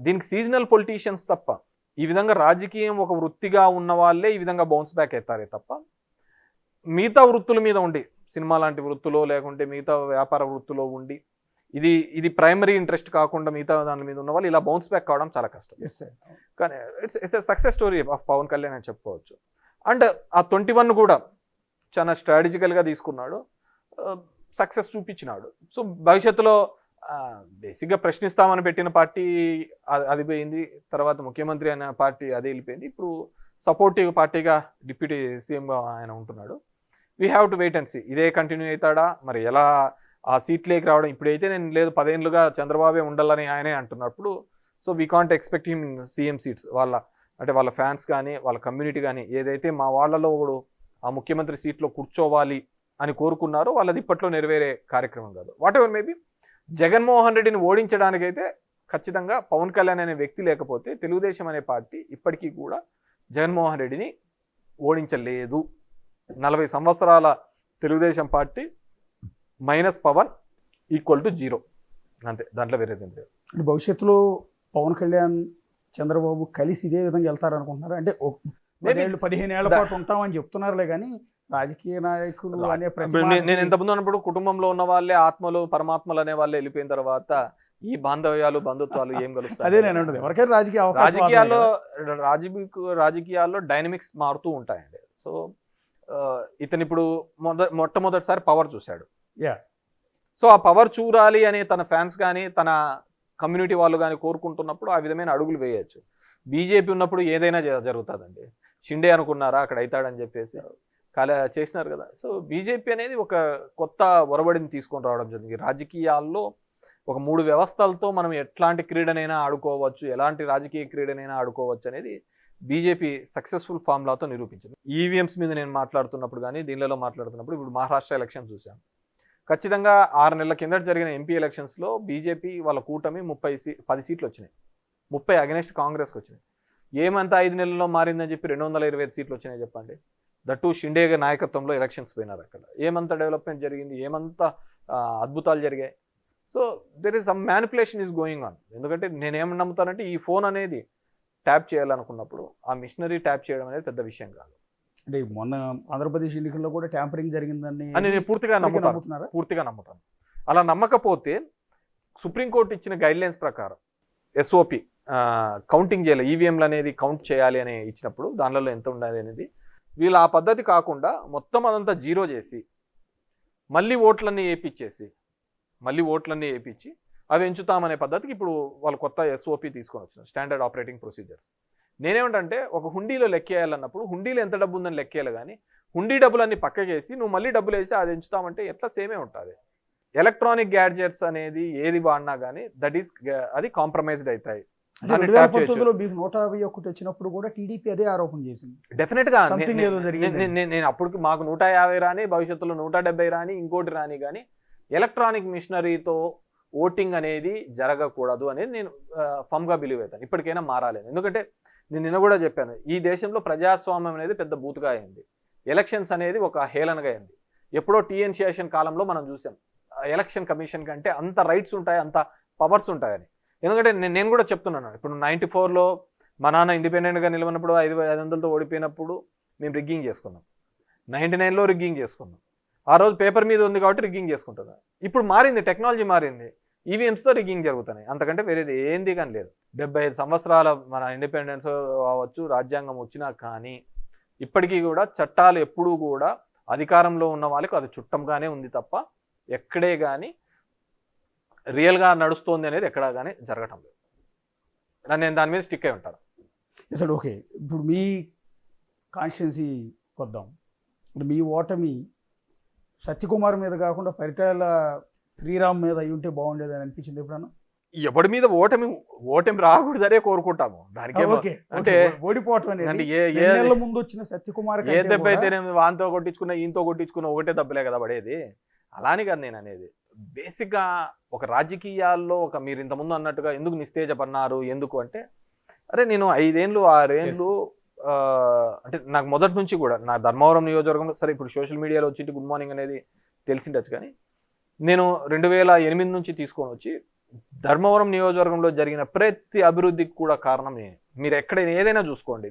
Speaker 2: దీనికి సీజనల్ పొలిటీషియన్స్ తప్ప, ఈ విధంగా రాజకీయం ఒక వృత్తిగా ఉన్న వాళ్ళే ఈ విధంగా బౌన్స్ బ్యాక్ అవుతారే తప్ప మిగతా వృత్తుల మీద ఉండి, సినిమా లాంటి వృత్తులో లేకుంటే మిగతా వ్యాపార వృత్తిలో ఉండి ఇది ప్రైమరీ ఇంట్రెస్ట్ కాకుండా మిగతా దాని మీద ఉన్న వాళ్ళు ఇలా బౌన్స్ బ్యాక్ కావడం చాలా కష్టం. కానీ it's a success story of Pawan Kalyan అని చెప్పుకోవచ్చు. అండ్ ఆ 21 కూడా చాలా స్ట్రాటజికల్గా తీసుకున్నాడు, సక్సెస్ చూపించినాడు. సో భవిష్యత్తులో బేసిక్గా ప్రశ్నిస్తామని పెట్టిన పార్టీ అది పోయింది, తర్వాత ముఖ్యమంత్రి అనే పార్టీ అది వెళ్ళిపోయింది, ఇప్పుడు సపోర్టివ్ పార్టీగా డిప్యూటీ సీఎంగా ఆయన ఉంటున్నాడు. We have to wait and see ఇదే కంటిన్యూ అవుతాడా, మరి ఎలా ఆ సీట్లోకి రావడం. ఇప్పుడైతే నేను లేదు 10 ఏళ్ళుగా చంద్రబాబే ఉండాలని ఆయనే అంటున్నప్పుడు, so we can't expect him CM seats. వాళ్ళ ఫ్యాన్స్ కానీ వాళ్ళ కమ్యూనిటీ కానీ ఏదైతే మా వాళ్ళలో ఆ ముఖ్యమంత్రి సీట్లో కూర్చోవాలి అని కోరుకున్నారో వాళ్ళది ఇప్పట్లో నెరవేరే కార్యక్రమం కాదు. వాట్ ఎవర్ మేబీ జగన్మోహన్ రెడ్డిని ఓడించడానికైతే ఖచ్చితంగా పవన్ కళ్యాణ్ అనే వ్యక్తి లేకపోతే తెలుగుదేశం అనే పార్టీ ఇప్పటికీ కూడా జగన్మోహన్ రెడ్డిని ఓడించలేదు. 40 సంవత్సరాల Telugu Desam party minus Pawan equal to 0 అంతే, దాంట్లో వేరేది లేదు.
Speaker 1: భవిష్యత్తులో పవన్ కళ్యాణ్ చంద్రబాబు కలిసి ఇదే విధంగా వెళ్తారనుకుంటున్నారు? అంటే 15 ఏళ్ల పాటు ఉంటామని చెప్తున్నారులే కానీ రాజకీయ నాయకులు అనే
Speaker 2: నేను ఎంతమంది అన్నప్పుడు కుటుంబంలో ఉన్న వాళ్ళే ఆత్మలు పరమాత్మలు అనే వాళ్ళే వెళ్ళిపోయిన తర్వాత ఈ బాంధవ్యాలు బంధుత్వాలు ఏం కలుస్తాయి?
Speaker 1: అదే నేను అంటుంది, ఎవరికైనా
Speaker 2: రాజకీయాల్లో డైనమిక్స్ మారుతూ ఉంటాయండి. సో ఇతను ఇప్పుడు మొట్టమొదటిసారి పవర్ చూశాడు. సో ఆ పవర్ చూడాలి అని తన ఫ్యాన్స్ కానీ తన కమ్యూనిటీ వాళ్ళు కానీ కోరుకుంటున్నప్పుడు ఆ విధమైన అడుగులు వేయచ్చు. బీజేపీ ఉన్నప్పుడు ఏదైనా జరుగుతుందండి. షిండే అనుకున్నారా అక్కడ అవుతాడని చెప్పేసి చేసినారు కదా. సో బీజేపీ అనేది ఒక కొత్త ఒరబడిని తీసుకొని రావడం జరిగింది. రాజకీయాల్లో ఒక 3 వ్యవస్థలతో మనం ఎట్లాంటి క్రీడనైనా ఆడుకోవచ్చు, ఎలాంటి రాజకీయ క్రీడనైనా ఆడుకోవచ్చు అనేది బీజేపీ సక్సెస్ఫుల్ ఫార్ములాతో నిరూపించింది. ఈవీఎంస్ మీద నేను మాట్లాడుతున్నప్పుడు కానీ దీనిలో మాట్లాడుతున్నప్పుడు ఇప్పుడు మహారాష్ట్ర ఎలక్షన్ చూసాం. ఖచ్చితంగా 6 నెలల కిందట జరిగిన ఎంపీ ఎలక్షన్స్లో బీజేపీ వాళ్ళ కూటమి 10 సీట్లు వచ్చినాయి. 30 అగెనెస్ట్ కాంగ్రెస్కి వచ్చినాయి. ఏమంతా 5 నెలల్లో మారిందని చెప్పి 225 సీట్లు వచ్చినాయి చెప్పండి. దట్టు షిండే నాయకత్వంలో ఎలక్షన్స్ పోయినారు. అక్కడ ఏమంత డెవలప్మెంట్ జరిగింది, ఏమంత అద్భుతాలు జరిగాయి. So there is some manipulation is going on. ఎందుకంటే నేనేమని నమ్ముతానంటే ఈ ఫోన్ అనేది ట్యాప్ చేయాలనుకున్నప్పుడు ఆ మిషనరీ ట్యాప్ చేయడం అనేది పెద్ద విషయం కాదు.
Speaker 1: అంటే మొన్న ఆంధ్రప్రదేశ్ ఎన్నికల్లో కూడా ట్యాంపరింగ్ జరిగిందని
Speaker 2: నేను పూర్తిగా నమ్ముతాను. అలా నమ్మకపోతే సుప్రీంకోర్టు ఇచ్చిన గైడ్లైన్స్ ప్రకారం ఎస్ఓపి కౌంటింగ్ చేయాలి, ఈవీఎంలు అనేది కౌంట్ చేయాలి అని ఇచ్చినప్పుడు దానిలో ఎంత ఉండాలి అనేది వీళ్ళు ఆ పద్ధతి కాకుండా మొత్తం అదంతా 0 చేసి మళ్ళీ ఓట్లన్నీ వేయించి అవి ఎంచుతామనే పద్ధతికి ఇప్పుడు వాళ్ళు కొత్త ఎస్ఓపి తీసుకొని వచ్చినారు, స్టాండర్డ్ ఆపరేటింగ్ ప్రొసీజర్స్. నేనేమంటే ఒక హుండీలో లెక్కేయాలన్నప్పుడు హుండీలో ఎంత డబ్బు ఉందని లెక్కేయాలి కానీ హుండీ డబ్బులన్నీ పక్కకేసి నువ్వు మళ్ళీ డబ్బులు వేసి అది ఎంచుతామంటే ఎట్లా సేమే ఉంటుంది. ఎలక్ట్రానిక్ గ్యాడ్జెట్స్ అనేది ఏది వాడినా కానీ అది కాంప్రమైజ్డ్ అవుతాయి.
Speaker 1: 2019లో మీకు 151 వచ్చినప్పుడు కూడా టీడీపీ అదే ఆరోపణ చేసింది.
Speaker 2: డెఫినెట్ గా నేను అప్పుడు మాకు 150 రాని, భవిష్యత్తులో 170 రాని, ఇంకోటి రాని, కానీ ఎలక్ట్రానిక్ మిషనరీతో ఓటింగ్ అనేది జరగకూడదు అనేది నేను ఫమ్గా బిలీవ్ అవుతాను. ఇప్పటికైనా మారాలి. ఎందుకంటే నేను నిన్న కూడా చెప్పాను, ఈ దేశంలో ప్రజాస్వామ్యం అనేది పెద్ద బూతుగా అయింది. ఎలక్షన్స్ అనేది ఒక హేళనగా అయింది. ఎప్పుడో టీఎన్ శేషన్ కాలంలో మనం చూసాం ఎలక్షన్ కమిషన్ కంటే అంత రైట్స్ ఉంటాయి, అంత పవర్స్ ఉంటాయని. ఎందుకంటే నేను కూడా చెప్తున్నాను, ఇప్పుడు 94లో మా నాన్న ఇండిపెండెంట్గా నిలవనప్పుడు 500తో ఓడిపోయినప్పుడు మేము రిగ్గింగ్ చేసుకున్నాం. 99లో రిగ్గింగ్ చేసుకున్నాం. ఆ రోజు పేపర్ మీద ఉంది కాబట్టి రిగ్గింగ్ చేసుకుంటున్నాం. ఇప్పుడు మారింది, టెక్నాలజీ మారింది, ఈవీఎంస్తో రిగ్గింగ్ జరుగుతున్నాయి. అంతకంటే వేరేది ఏంది కానీ లేదు. 75 సంవత్సరాల మన ఇండిపెండెన్స్ అవ్వచ్చు, రాజ్యాంగం వచ్చినా కానీ ఇప్పటికీ కూడా చట్టాలు ఎప్పుడూ కూడా అధికారంలో ఉన్న వాళ్ళకి అది చుట్టంగానే ఉంది తప్ప ఎక్కడే కానీ రియల్గా నడుస్తోంది అనేది ఎక్కడా కానీ జరగటం లేదు. నేను దాని మీద స్టిక్ అయి ఉంటాను.
Speaker 1: అసలు ఓకే, ఇప్పుడు మీ కాన్స్టిట్యున్సీ వద్దాం. ఇప్పుడు మీ ఓటమి సత్యకుమార్ మీద కాకుండా పరిటాల శ్రీరామ్ మీద అయి ఉంటే బాగుండేది అని అనిపించింది ఎప్పుడన్నా?
Speaker 2: ఎవరి మీద ఓటమి రాకూడదనే కోరుకుంటాము. దానికి అంటే
Speaker 1: ఓడిపోవటం అనేది ముందు వచ్చిన సత్యకుమార్
Speaker 2: ఏ దెబ్బ అయితే వాంతో కొట్టించుకున్నా ఈయంతో కొట్టించుకున్నా ఒకటే దెబ్బలే కదా పడేది. అలానే కాదు నేను అనేది. బేసిక్గా ఒక రాజకీయాల్లో మీరు ఇంతకుముందు అన్నట్టుగా ఎందుకు నిస్తేజపన్నారు, ఎందుకు అంటే అరే నేను 5 ఏళ్ళు 6 ఏళ్ళు అంటే నాకు మొదటి నుంచి కూడా నా ధర్మవరం నియోజకవర్గంలో, సరే ఇప్పుడు సోషల్ మీడియాలో వచ్చి గుడ్ మార్నింగ్ అనేది తెలిసిండొచ్చు, కానీ నేను 2008 నుంచి తీసుకొని వచ్చి ధర్మవరం నియోజకవర్గంలో జరిగిన ప్రతి అభివృద్ధికి కూడా కారణం నేను. మీరు ఎక్కడైనా ఏదైనా చూసుకోండి,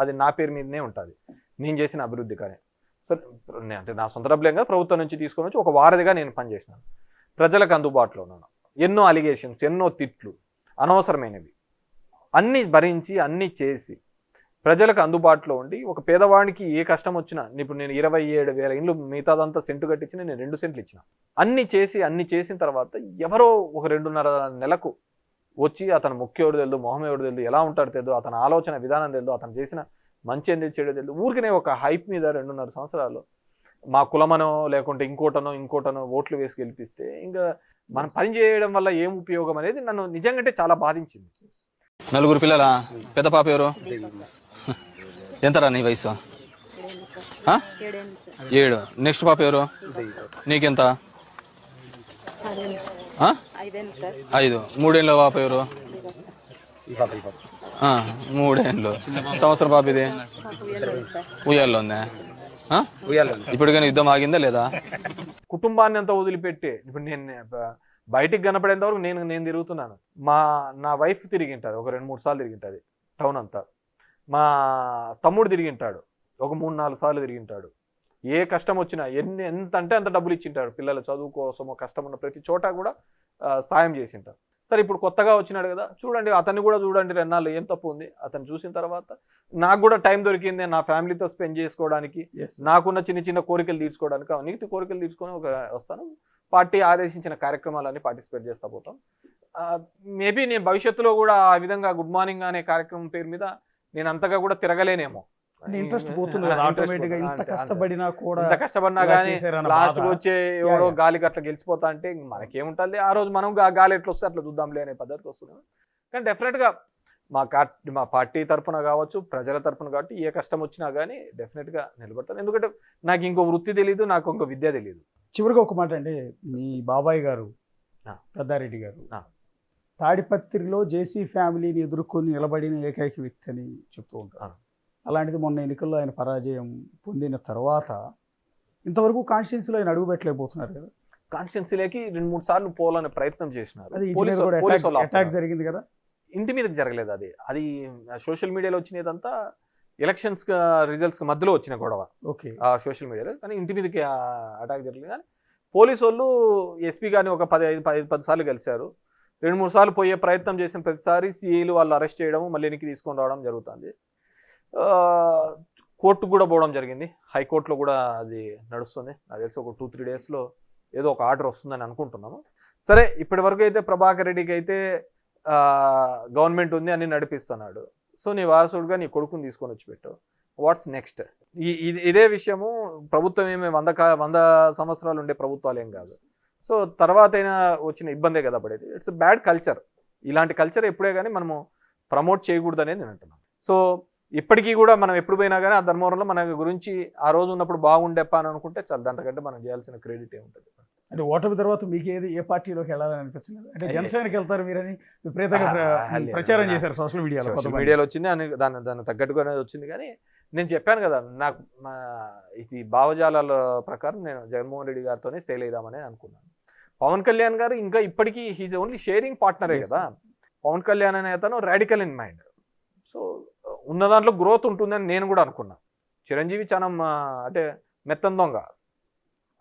Speaker 2: అది నా పేరు మీదనే ఉంటుంది, నేను చేసిన అభివృద్ధి. కానీ సరే అంటే నా సొంత డబ్బులేం కదా, ప్రభుత్వం నుంచి తీసుకొని వచ్చి ఒక వారధిగా నేను పనిచేసినాను. ప్రజలకు అందుబాటులో ఉన్నాను. ఎన్నో అలిగేషన్స్, ఎన్నో తిట్లు, అనవసరమైనవి అన్నీ భరించి అన్నీ చేసి ప్రజలకు అందుబాటులో ఉండి ఒక పేదవాడికి ఏ కష్టం వచ్చినా, ఇప్పుడు నేను 27,000 ఇండ్లు మిగతాదంతా సెంటు కట్టించిన, నేను 2 సెంట్లు ఇచ్చిన. అన్ని చేసిన తర్వాత ఎవరో ఒక 2.5 నెలకు వచ్చి అతను ముఖ్యోడు తెలుదు, మొహమేవుడు తెలుదు, ఎలా ఉంటాడు తెలుదు, అతని ఆలోచన విధానం తెలుదు, అతను చేసిన మంచి ఏంది చెడు తెలుదు, ఊరికనే ఒక హైప్ మీద 2.5 సంవత్సరాలు మా కులమనో లేకుంటే ఇంకోటనో ఓట్లు వేసి గెలిపిస్తే ఇంకా మనం పని చేయడం వల్ల ఏం ఉపయోగం అనేది నన్ను నిజంగా చాలా బాధించింది.
Speaker 3: 4 పిల్లలా? పెద్ద పాప ఎవరు? ఎంతరా నీ వయసు? 7. నెక్స్ట్ పాప ఎవరు? నీకెంత? ఆ? 5 3 పాప ఎవరు 3 సంవత్సరం పాప ఇది ఉయ్యాల్లో ఉందా ఇప్పటికైనా యుద్ధం ఆగిందా లేదా?
Speaker 2: కుటుంబాన్ని అంతా వదిలిపెట్టి ఇప్పుడు నేను బయటికి కనపడేంత వరకు నేను తిరుగుతున్నాను. నా వైఫ్ తిరిగింటుంది, ఒక 2-3 సార్లు తిరిగింటుంది టౌన్ అంతా. మా తమ్ముడు తిరిగింటాడు, ఒక 3-4 సార్లు తిరిగింటాడు. ఏ కష్టం వచ్చినా ఎంత అంటే అంత డబ్బులు ఇచ్చింటాడు. పిల్లల చదువు కోసమో కష్టం ఉన్న ప్రతి చోట కూడా సాయం చేసింటారు. సరే ఇప్పుడు కొత్తగా వచ్చినాడు కదా, చూడండి అతన్ని కూడా చూడండి, 2 నాళ్ళు ఏం తప్పు ఉంది. అతను చూసిన తర్వాత నాకు కూడా టైం దొరికింది నా ఫ్యామిలీతో స్పెండ్ చేసుకోవడానికి, నాకున్న చిన్న చిన్న కోరికలు తీర్చుకోవడానికి. అవన్నీ కోరికలు తీర్చుకొని వస్తాను. పార్టీ ఆదేశించిన కార్యక్రమాలన్నీ పార్టిసిపేట్ చేస్తూ పోతాం. మేబీ నేను భవిష్యత్తులో కూడా ఆ విధంగా గుడ్ మార్నింగ్ అనే కార్యక్రమం పేరు మీద నేను అంతగా కూడా తిరగలేనేమో.
Speaker 1: ఇంట్రెస్ట్ పోతుంది కదా ఆటోమేటిక్ గా. ఇంత కష్టపడినా కూడా
Speaker 2: ఇంత కష్టపడినా కానీ లాస్ట్ వచ్చే ఎవడో గాలికి అట్లా గెలిచిపోతా అంటే మనకేముంటుంది, ఆ రోజు మనం గాలి ఎట్లా వస్తే అట్లా చూద్దాంలే అనే పద్ధతికి వస్తున్నాం. కానీ డెఫినెట్ గా మా పార్టీ తరఫున కావచ్చు, ప్రజల తరఫున కాబట్టి ఏ కష్టం వచ్చినా కానీ డెఫినెట్ గా నిలబడతాను. ఎందుకంటే నాకు ఇంకో వృత్తి తెలియదు, నాకు ఇంకో విద్య తెలియదు.
Speaker 1: చివరిగా ఒక మాట అండి, మీ బాబాయ్ గారు పెద్దారెడ్డి గారు తాడిపత్రిలో జేసీ ఫ్యామిలీని ఎదుర్కొని నిలబడిన ఏకైక వ్యక్తి అని చెప్తూ ఉంటారు. అలాంటిది మొన్న ఎన్నికల్లో ఆయన పరాజయం పొందిన తర్వాత ఇంతవరకు కాన్స్టిట్యున్సీలో ఆయన అడుగు పెట్టలేకపోతున్నారు కదా.
Speaker 2: కాన్స్టిట్యున్సీలోకి 2-3 సార్లు పోవాలనే ప్రయత్నం చేసినారు.
Speaker 1: అటాక్ జరిగింది కదా,
Speaker 2: ఇంటి మీదకి జరగలేదు. అది సోషల్ మీడియాలో వచ్చినదంతా ఎలక్షన్స్ రిజల్ట్స్ మధ్యలో వచ్చిన గొడవ సోషల్ మీడియాలో. కానీ ఇంటి మీదకి అటాక్ జరగలేదు. కానీ పోలీసు వాళ్ళు ఎస్పీ గారిని ఒక 10 సార్లు కలిశారు. 2-3 సార్లు పోయే ప్రయత్నం చేసిన ప్రతిసారి సిఐలు వాళ్ళు అరెస్ట్ చేయడం, మళ్ళీ వెనక్కి తీసుకొని రావడం జరుగుతుంది. కోర్టుకు కూడా పోవడం జరిగింది, హైకోర్టులో కూడా అది నడుస్తుంది. నాకు తెలిసి ఒక 2-3 డేస్లో ఏదో ఒక ఆర్డర్ వస్తుందని అనుకుంటున్నాము. సరే ఇప్పటి వరకు అయితే ప్రభాకర్ రెడ్డికి అయితే గవర్నమెంట్ ఉంది అని నడిపిస్తున్నాడు. సో నీ వారసుడుగా నీ కొడుకుని తీసుకొని వచ్చి పెట్టు. What's next? ఇదే విషయము ప్రభుత్వం ఏమి 100 సంవత్సరాలు ఉండే ప్రభుత్వాలు ఏం కాదు. సో తర్వాత అయినా వచ్చిన ఇబ్బందే కదా పడేది. It's bad culture. ఇలాంటి కల్చర్ ఎప్పుడే కానీ మనము ప్రమోట్ చేయకూడదు అనేది నేను అంటున్నాను. సో ఇప్పటికీ కూడా మనం ఎప్పుడు పోయినా కానీ ఆ ధర్మవరంలో మన గురించి ఆ రోజు ఉన్నప్పుడు బాగుండేప్ప అని అనుకుంటే చాలా, దాంతకంటే మనం చేయాల్సిన క్రెడిట్ ఏముంటుంది.
Speaker 1: అంటే ఓటమి తర్వాత మీకు ఏ పార్టీలోకి వెళ్ళాలని అనిపించింది? అంటే జనసేనకి వెళ్తారు మీరని విపరీతంగా ప్రచారం చేశారు సోషల్
Speaker 2: మీడియాలో వచ్చింది అని దాన్ని తగ్గట్టుగానే వచ్చింది. కానీ నేను చెప్పాను కదా, నాకు ఇది భావజాలాల ప్రకారం నేను జగన్మోహన్ రెడ్డి గారితోనే సేల్ అయిదామని అనుకున్నాను. పవన్ కళ్యాణ్ గారు ఇంకా ఇప్పటికీ హీజ్ ఓన్లీ షేరింగ్ పార్ట్నరే కదా. పవన్ కళ్యాణ్ అనే అతను రాడికల్ ఇన్ మైండ్. సో ఉన్న దాంట్లో గ్రోత్ ఉంటుందని నేను కూడా అనుకున్నా. చిరంజీవి చాలా అంటే మెత్తం దొంగ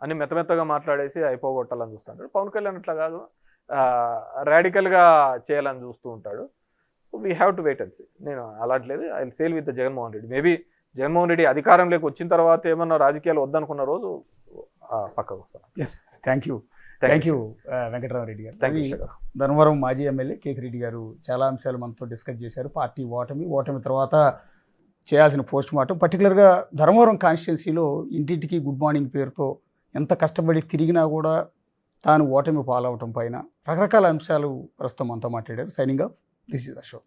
Speaker 2: అని మెత్తగా మాట్లాడేసి అయిపోగొట్టాలని చూస్తుంటాడు. పవన్ కళ్యాణ్ అట్లా కాదు, రాడికల్గా చేయాలని చూస్తూ ఉంటాడు. So we have to wait and see. నేను అలాంటిలేదు, I will sail with Jaganmohan Reddy. Maybe Jaganmohan Reddy అధికారంలోకి వచ్చిన తర్వాత ఏమన్నా రాజకీయాలు వద్దనుకున్న రోజు పక్కకు వస్తాను.
Speaker 1: ఎస్, థ్యాంక్ యూ వెంకటరామరెడ్డి గారు.
Speaker 2: Thank you.
Speaker 1: ధర్మవరం మాజీ ఎమ్మెల్యే కేతిరెడ్డి గారు చాలా అంశాలు మనతో డిస్కస్ చేశారు. పార్టీ ఓటమి తర్వాత చేయాల్సిన పోస్ట్ మార్టం, పర్టికులర్గా ధర్మవరం కాన్స్టిట్యున్సీలో ఇంటింటికి గుడ్ మార్నింగ్ పేరుతో ఎంత కష్టపడి తిరిగినా కూడా తాను ఓటమి పాలవటం పైన రకరకాల అంశాలు ప్రస్తుతం మనతో మాట్లాడారు. Signing off, this is the show.